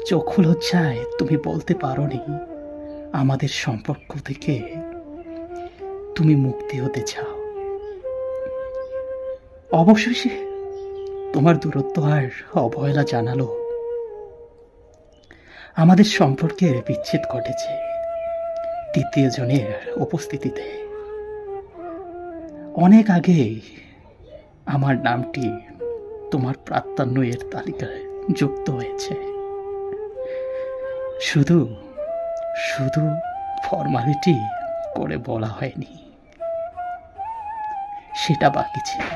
চক্ষু লজ্জায় তুমি বলতে পারোনি আমাদের সম্পর্ক থেকে তুমি মুক্তি হতে চাও। অবশেষে তোমার দূরত্ব আর অবহেলা জানালো আমাদের সম্পর্কের বিচ্ছেদ ঘটেছে তৃতীয় জনের উপস্থিতিতে। অনেক আগে আমার নামটি তোমার প্রাধান্যের তালিকায় যুক্ত হয়েছে। শুধু শুধু ফর্মালিটি করে বলা হয়নি, সেটা বাকি ছিল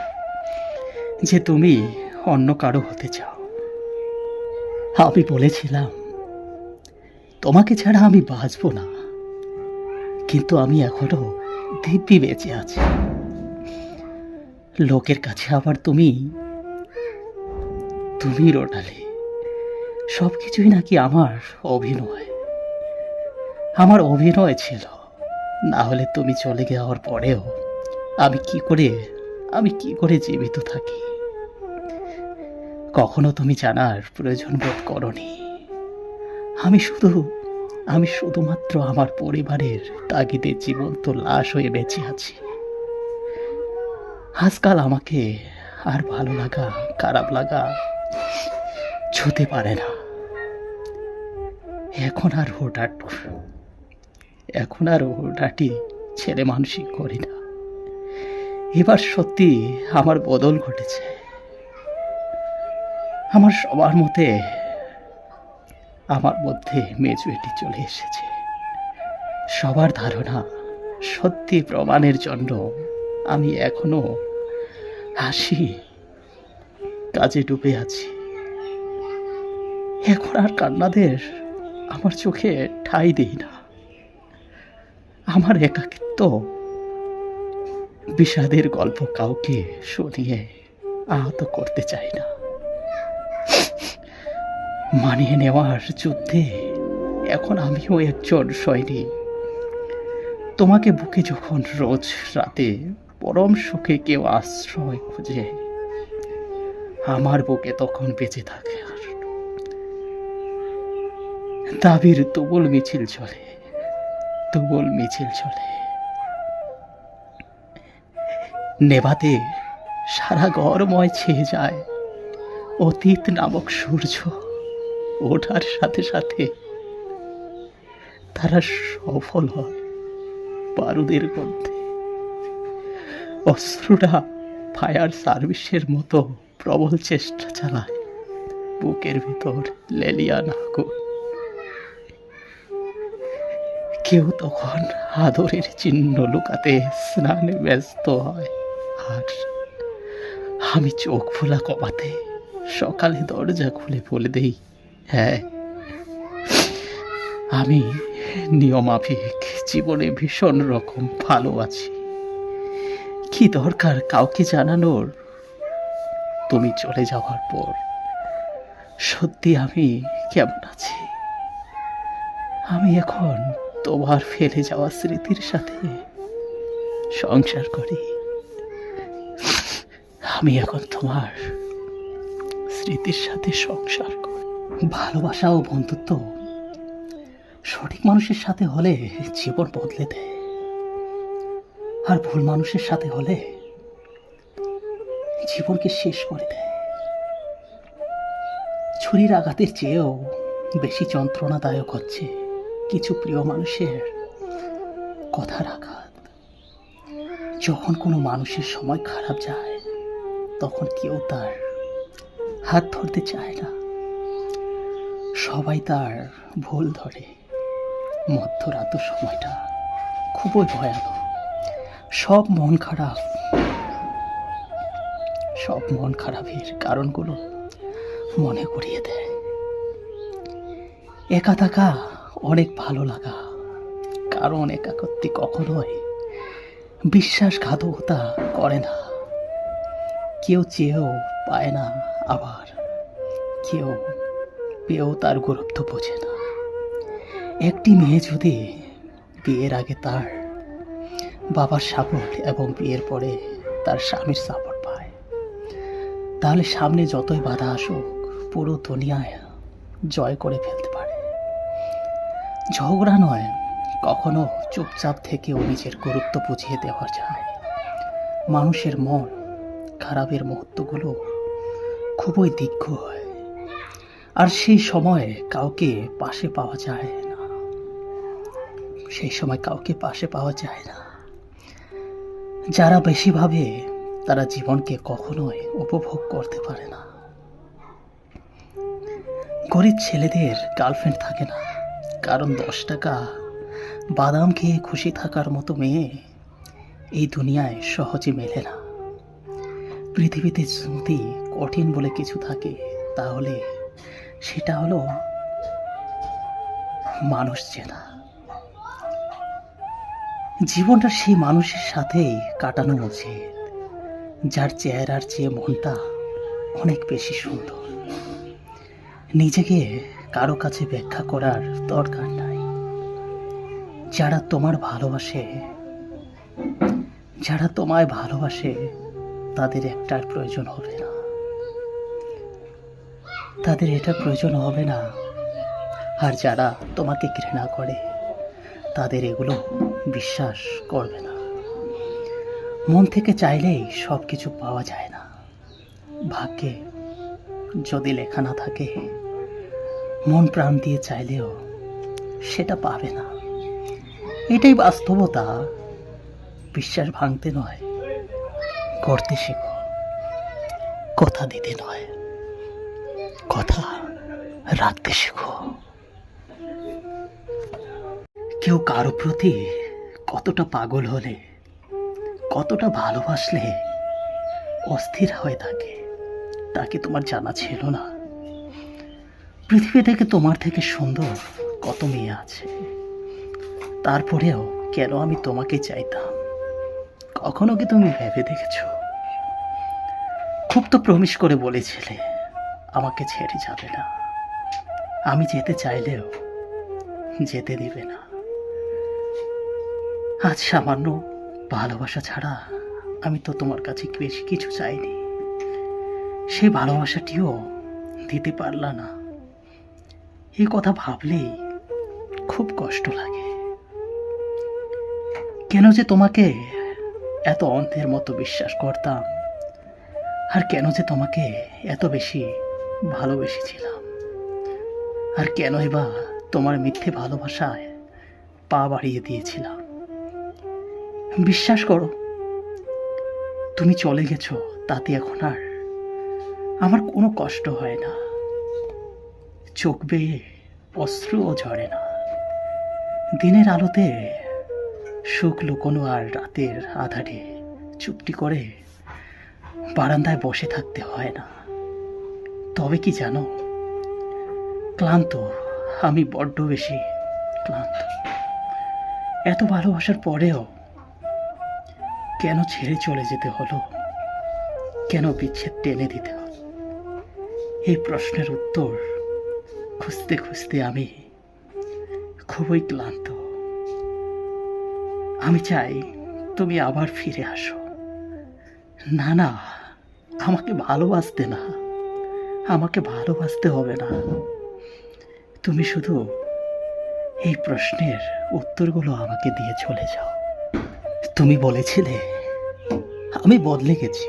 যে তুমি অন্য কারো হতে চাও। আমি বলেছিলাম তোমাকে ছাড়া আমি বাঁচব না, কিন্তু আমি এখনো দিব্যি বেঁচে আছি। লোকের কাছে আবার তুমি রোটালে সবকিছুই নাকি আমার অভিনয় ছিল। না হলে তুমি চলে যাওয়ার পরেও আমি কি করে জীবিত থাকি? কখনো তুমি জানার প্রয়োজন বোধ করনি। আমি শুধুমাত্র আমার পরিবারের তাগিদে জীবন্ত লাশ হয়ে বেঁচে আছি। আজকাল আমাকে আর ভালো লাগা, খারাপ লাগা ছুতে পারে না। এখন আর হুটহাটি ছেলে মানুষই করি না। এবার সত্যি আমার বদল ঘটেছে। আমার সবার মতে আমার মধ্যে মেচুরিটি চলে এসেছে। সবার ধারণা সত্যি প্রমাণের জন্য আমি এখনো হাসি কাজে ডুবে আছি। এখন আর কান্নাদের আমার চোখে ঠাঁই দেই না। আমার একাকিত্ব বিষাদের গল্প কাউকে শুনিয়ে আহত করতে চাই না। মানিয়ে নেওয়ার যুদ্ধে এখন আমিও একজন সৈনিক। তোমাকে বুকে যখন রোজ রাতে পরম সুখে কেউ আশ্রয় খুঁজে, আমার বুকে তখন বেঁচে থাকে আর দাবির তুমুল মিছিল চলে, তুমুল মিছিল চলে। নেভাতে সারা ঘরময় ছেয়ে যায় অতীত নামক সূর্য। ওঠার সাথে সাথে তারা সফল হয় বারুদের মধ্যে। অস্ত্রটা ফায়ার সার্ভিসের মতো প্রবল চেষ্টা চালায় বুকের ভিতর লেলিয়ান আগুন। কেউ তখন আদরের চিহ্ন লুকাতে স্নানে ব্যস্ত হয়, আর আমি চোখ খোলা কমাতে সকালে দরজা খুলে বলে দেই, হ্যাঁ আমি নিয়মাফিক জীবনে ভীষণ রকম ভালো আছি। কি দরকার কাউকে জানানোর? তুমি চলে যাওয়ার পর সত্যি আমি কেমন আছি। আমি এখন তোমার ফেলে যাওয়া স্মৃতির সাথে সংসার করি। আমি এখন তোমার স্মৃতির সাথে সংসার করি। ভালোবাসা ও বন্ধুত্ব সঠিক মানুষের সাথে হলে জীবন বদলে দেয়, আর ভুল মানুষের সাথে হলে জীবনকে শেষ করে দেয়। ছুরির আঘাতের চেয়েও বেশি যন্ত্রণাদায়ক হচ্ছে কিছু প্রিয় মানুষের কথার আঘাত। যখন কোনো মানুষের সময় খারাপ যায়, তখন কেউ তার হাত ধরতে চায় না, সবাই তার ভুল ধরে। মধ্যরাত সময়টা খুবই ভয়ানক। সব মন খারাপের কারণগুলো মনে করিয়ে দেয়। একা থাকা অনেক ভালো লাগা, কারণ একাকত্বে কখনোই বিশ্বাসঘাতকতা করে না। কেউ চেয়েও পায় না, আবার কেউ পেয়েও তার গুরুত্ব বোঝে না। একটি মেয়ে যদি বিয়ের আগে তার বাবার সাপোর্ট এবং বিয়ের পরে তার স্বামীর সাপোর্ট পায়, তাহলে সামনে যতই বাধা আসুক পুরো দুনিয়ায় জয় করে ফেলতে পারে। ঝগড়া নয়, কখনো চুপচাপ থেকেও নিজের গুরুত্ব বুঝিয়ে দেওয়া যায়। মানুষের মন খারাপের মুহূর্তগুলো খুবই দীর্ঘ হয়, আর সেই সময় কাউকে পাশে পাওয়া যায় না। যারা বেশি ভাবে তারা জীবনকে কখনোই উপভোগ করতে পারে না। গরিব ছেলেদের গার্লফ্রেন্ড থাকে না, কারণ 10 টাকা বাদাম খেয়ে খুশি থাকার মতো মেয়ে এই দুনিয়ায় সহজে মেলে না। পৃথিবীতে যদি কঠিন বলে কিছু থাকে, তাহলে সেটা হলো মানুষ চেনা। জীবনটা সেই মানুষের সাথেই কাটানো উচিত যার চেহারার চেয়ে মনটা অনেক বেশি সুন্দর। নিজেকে কারো কাছে ব্যাখ্যা করার দরকার নাই। যারা তোমায় ভালোবাসে তাদের একটার প্রয়োজন হবে না, তাদের এটা প্রয়োজন হবে না। আর যারা তোমাকে ঘৃণা করে তাদের এগুলো বিশ্বাস করবে না। মন থেকে চাইলেই সব কিছু পাওয়া যায় না। ভাগ্যে যদি লেখা না থাকে, মন প্রাণ দিয়ে চাইলেও সেটা পাবে না। এটাই বাস্তবতা। বিশ্বাস ভাঙতে নয়, করতে শেখো। কথা দিতে নয়, কথা রাখতে শেখো। কেউ কারো প্রতি কতটা পাগল হলে, কতটা ভালোবাসলে অস্থির হয়ে থাকে তাকে তোমার জানা ছিল না। পৃথিবী থেকে তোমার থেকে সুন্দর কত মেয়ে আছে, তারপরেও কেন আমি তোমাকে চাইতাম? কখনো কি তুমি ভেবে দেখেছো? খুব তো প্রমিস করে বলেছিলে আমাকে ছেড়ে যাবে না, আমি যেতে চাইলেও যেতে দিবে না। আজ সামান্য ভালোবাসা ছাড়া আমি তো তোমার কাছে বেশি কিছু চাইনি, সেই ভালোবাসাটিও দিতে পারলা না। এই কথা ভাবলেই খুব কষ্ট লাগে। কেন যে তোমাকে এত অন্ধের মতো বিশ্বাস করতাম, আর কেন যে তোমাকে এত বেশি ভালোবেসেছিলাম, আর কেনই বা তোমার মিথ্যে ভালোবাসায় পা বাড়িয়ে দিয়েছিলাম। বিশ্বাস করো, তুমি চলে গেছো তাতে এখন আর আমার কোনো কষ্ট হয় না, চোখ বেয়ে অশ্রুও ঝরে না। দিনের আলোতে সুখ লুকোনো আর রাতের আধারে চুপটি করে বারান্দায় বসে থাকতে হয় না। তবে কি জানো, ক্লান্ত, আমি বড্ড বেশি ক্লান্ত। এত ভালোবাসার পরেও কেন ছেড়ে চলে যেতে হলো, কেন বিচ্ছেদ টেনে দিতে হলো? এই প্রশ্নের উত্তর খুঁজতে খুঁজতে আমি খুবই ক্লান্ত। আমি চাই তুমি আবার ফিরে আসো। না না, আমাকে ভালোবাসতে না, আমাকে ভালোবাসতে হবে না। তুমি শুধু এই প্রশ্নের উত্তরগুলো আমাকে দিয়ে চলে যাও। তুমি বলেছিলে আমি বদলে গেছি,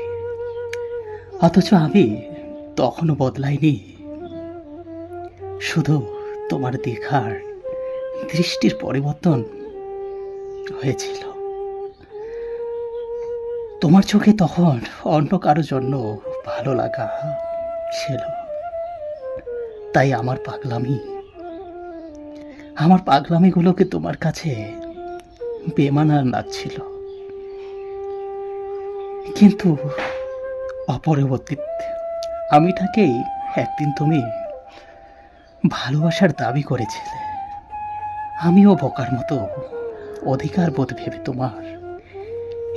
অথচ আমি তখনও বদলাইনি। শুধু তোমার দেখার দৃষ্টির পরিবর্তন হয়েছিল। তোমার চোখে তখন অন্য কারো জন্য ভালো লাগা ছিল, তাই আমার পাগলামিগুলোকে তোমার কাছে বেমানান লাগছিল। কিন্তু অপরবর্তীতে আমিটাকেই একদিন তুমি ভালোবাসার দাবি করেছিলে। আমিও বোকার মতো অধিকার বোধ ভেবে তোমার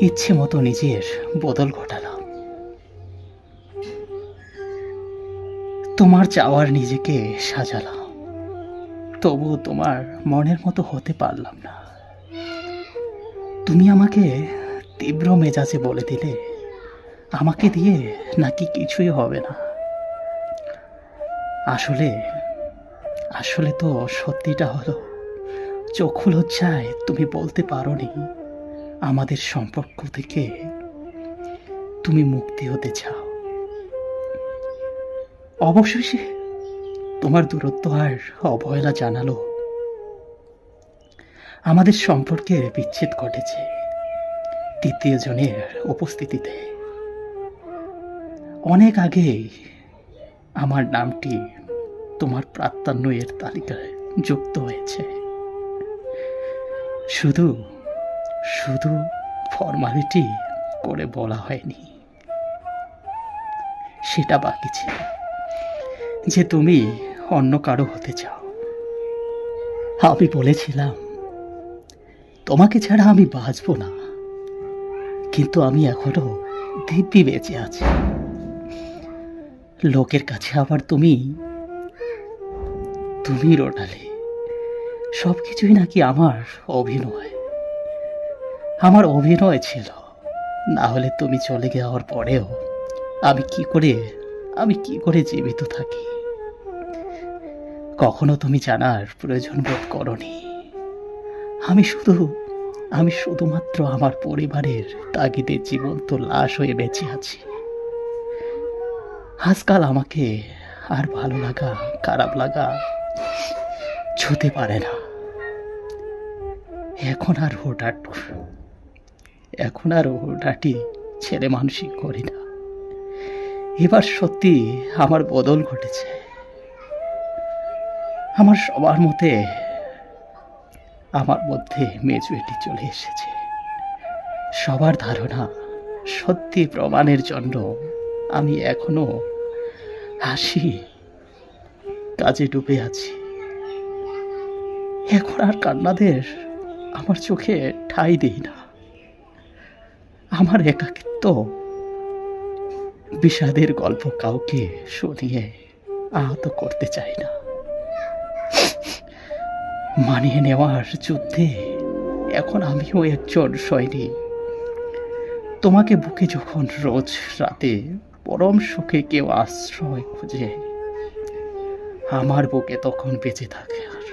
ইচ্ছে মতো নিজের বদল ঘটালাম। তোমার চাওয়ার নিজেকে সাজালাম, তবুও তোমার মনের মতো হতে পারলাম না। তুমি আমাকে তীব্র মেজাজে বলে দিলে আমাকে দিয়ে নাকি কিছুই হবে না। আসলে তো সত্যিটা হলো, চক্ষু লজ্জায় তুমি বলতে পারোনি আমাদের সম্পর্ক থেকে তুমি মুক্তি হতে চাও। অবশেষে তোমার দূরত্ব আর অবহেলা জানালো আমাদের সম্পর্কের বিচ্ছেদ ঘটেছে তৃতীয় জনের উপস্থিতিতে। অনেক আগেই আমার নামটি তোমার প্রাধান্যের তালিকায় যুক্ত হয়েছে। শুধু শুধু ফর্মালিটি করে বলা হয়নি, সেটা বাকি ছিল যে তুমি অন্য কারো হতে চাও। আমি বলেছিলাম তোমাকে ছাড়া আমি বাঁচব না, কিন্তু আমি এখনো দিব্যি বেঁচে আছি। লোকের কাছে আবার তুমি রোনালি, সবকিছুই নাকি আমার অভিনয় ছিল। না হলে তুমি চলে যাওয়ার পরেও আমি কি করে জীবিত থাকি? কখনো তুমি জানার প্রয়োজন বোধ করনি। আমি শুধুমাত্র আমার পরিবারের তাগিদে জীবন্ত লাশ হয়ে বেঁচে আছি। আজকাল আমাকে আর ভালো লাগা, খারাপ লাগা ছুতে পারে না। এখন আর হুটহাটি ছেলে মানুষই করি না। এবার সত্যি আমার বদল ঘটেছে। আমার সবার মতে আমার মধ্যে মেচুরিটি চলে এসেছে। সবার ধারণা সত্যি প্রমাণের জন্য আমি এখনো হাসি কাজে ডুবে আছি। এখন আর কান্নাদের আমার চোখে ঠাঁই দেই না। আমার একাকিত্ব বিষাদের গল্প কাউকে শুনিয়ে আহত করতে চাই না। মানিয়ে নেওয়ার যুদ্ধে এখন আমিও একজন সৈনিক। তোমাকে বুকে যখন রোজ রাতে পরম সুখে কেউ আশ্রয় খুঁজে, আমার বুকে তখন বেঁচে থাকে আর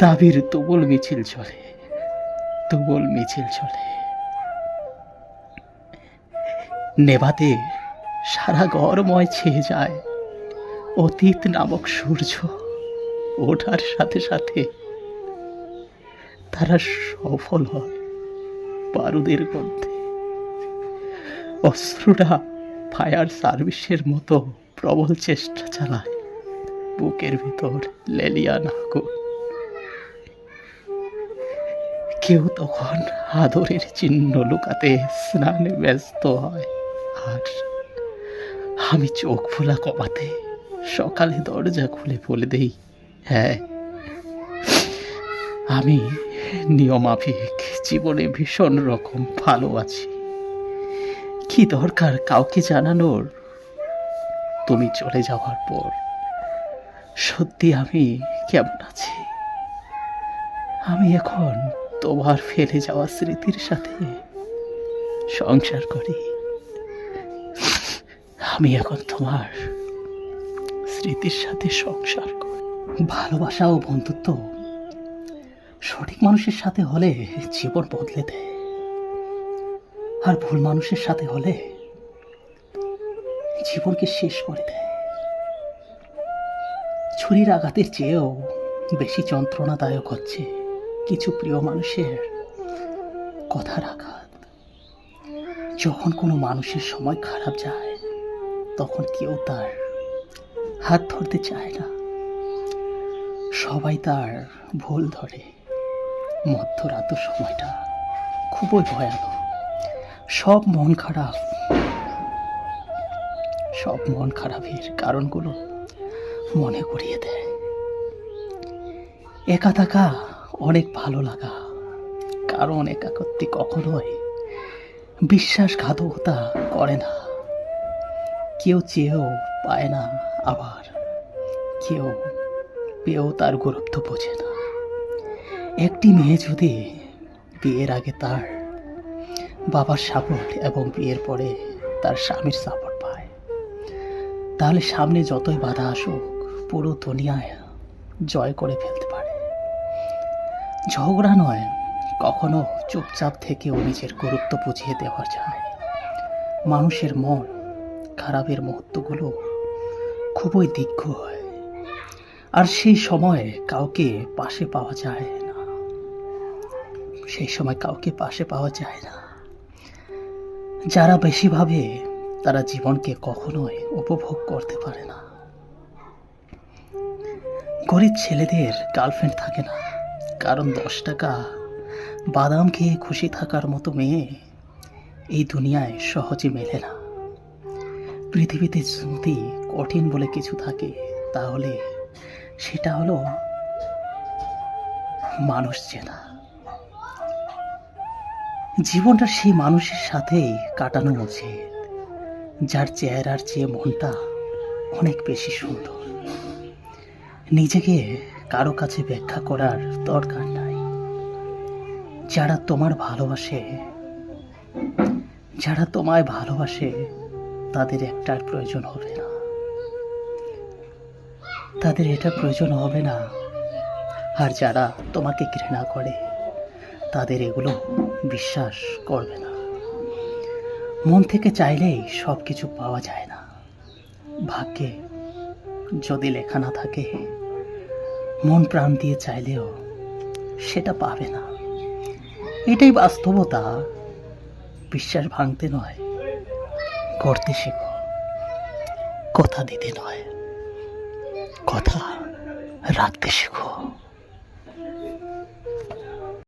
দাবির তুমুল মিছিল চলে, তুমুল মিছিল চলে। নেভাতে সারা ঘরময় ছেয়ে যায় অতীত নামক সূর্য। ওঠার সাথে সাথে তারা সফল হয় বারুদের গন্ধে। অস্ত্রটা ফায়ার সার্ভিসের মতো প্রবল চেষ্টা চালায় বুকের ভিতর লেলিয়ান আগুন। কেউ তখন আদরের চিহ্ন লুকাতে স্নানে ব্যস্ত হয়, আর আমি চোখ খোলা কমাতে সকালে দরজা খুলে বলে দেই, হ্যাঁ, আমি নিয়মাফিক জীবনে ভীষণ রকম ভালো আছি। কি দরকার কাউকে জানানোর? তুমি চলে যাওয়ার পর সত্যি আমি কেমন আছি। আমি এখন তোমার ফেলে যাওয়া স্মৃতির সাথে সংসার করি। আমি এখন তোমার স্মৃতির সাথে সংসার করি। ভালোবাসা ও বন্ধুত্ব সঠিক মানুষের সাথে হলে জীবন বদলে দেয়, আর ভুল মানুষের সাথে হলে জীবনকে শেষ করে দেয়। ছুরির আঘাতের চেয়েও বেশি যন্ত্রণাদায়ক হচ্ছে কিছু প্রিয় মানুষের কথার আঘাত। যখন কোনো মানুষের সময় খারাপ যায়, তখন কেউ তার হাত ধরতে চায় না, সবাই তার ভুল ধরে। মধ্যরাত সময়টা খুবই ভয়ানক। সব মন খারাপের কারণগুলো মনে করিয়ে দেয়। একা থাকা অনেক ভালো লাগা, কারণ একাকত্বে কখনোই বিশ্বাসঘাতকতা করে না। কেউ চেয়েও পায় না, আবার কেউ পেয়েও তার গুরুত্ব বোঝে না। একটি মেয়ে যদি বিয়ের আগে তার বাবার সাপোর্ট এবং বিয়ের পরে তার স্বামীর সাপোর্ট পায়, তাহলে সামনে যতই বাধা আসুক পুরো দুনিয়ায় জয় করে ফেলতে পারে। ঝগড়া নয়, কখনো চুপচাপ থেকেও নিজের গুরুত্ব বুঝিয়ে দেওয়া যায়। মানুষের মন খারাপের মুহূর্তগুলো খুবই দীর্ঘ হয়, আর সেই সময় কাউকে পাশে পাওয়া যায় না। যারা বেশি ভাবে তারা জীবনকে কখনোই উপভোগ করতে পারে না। গরিব ছেলেদের গার্লফ্রেন্ড থাকে না, কারণ 10 টাকা বাদাম খেয়ে খুশি থাকার মতো মেয়ে এই দুনিয়ায় সহজে মেলে না। পৃথিবীতে যদি কঠিন বলে কিছু থাকে, তাহলে সেটা হলো মানুষ চেনা। জীবনটা সেই মানুষের সাথেই কাটানো উচিত যার চেহারার চেয়ে মনটা অনেক বেশি সুন্দর। নিজেকে কারো কাছে ব্যাখ্যা করার দরকার নাই। যারা তোমায় ভালোবাসে তাদের একটার প্রয়োজন হবে না, তাদের এটা প্রয়োজন হবে না। আর যারা তোমাকে ঘৃণা করে তাদের এগুলো বিশ্বাস করবে না। মন থেকে চাইলেই সব কিছু পাওয়া যায় না। ভাগ্যে যদি লেখা না থাকে, মন প্রাণ দিয়ে চাইলেও সেটা পাবে না। এটাই বাস্তবতা। বিশ্বাস ভাঙতে নয়, করতে শেখো। কথা দিতে নয়, কথা রাখতে শেখো।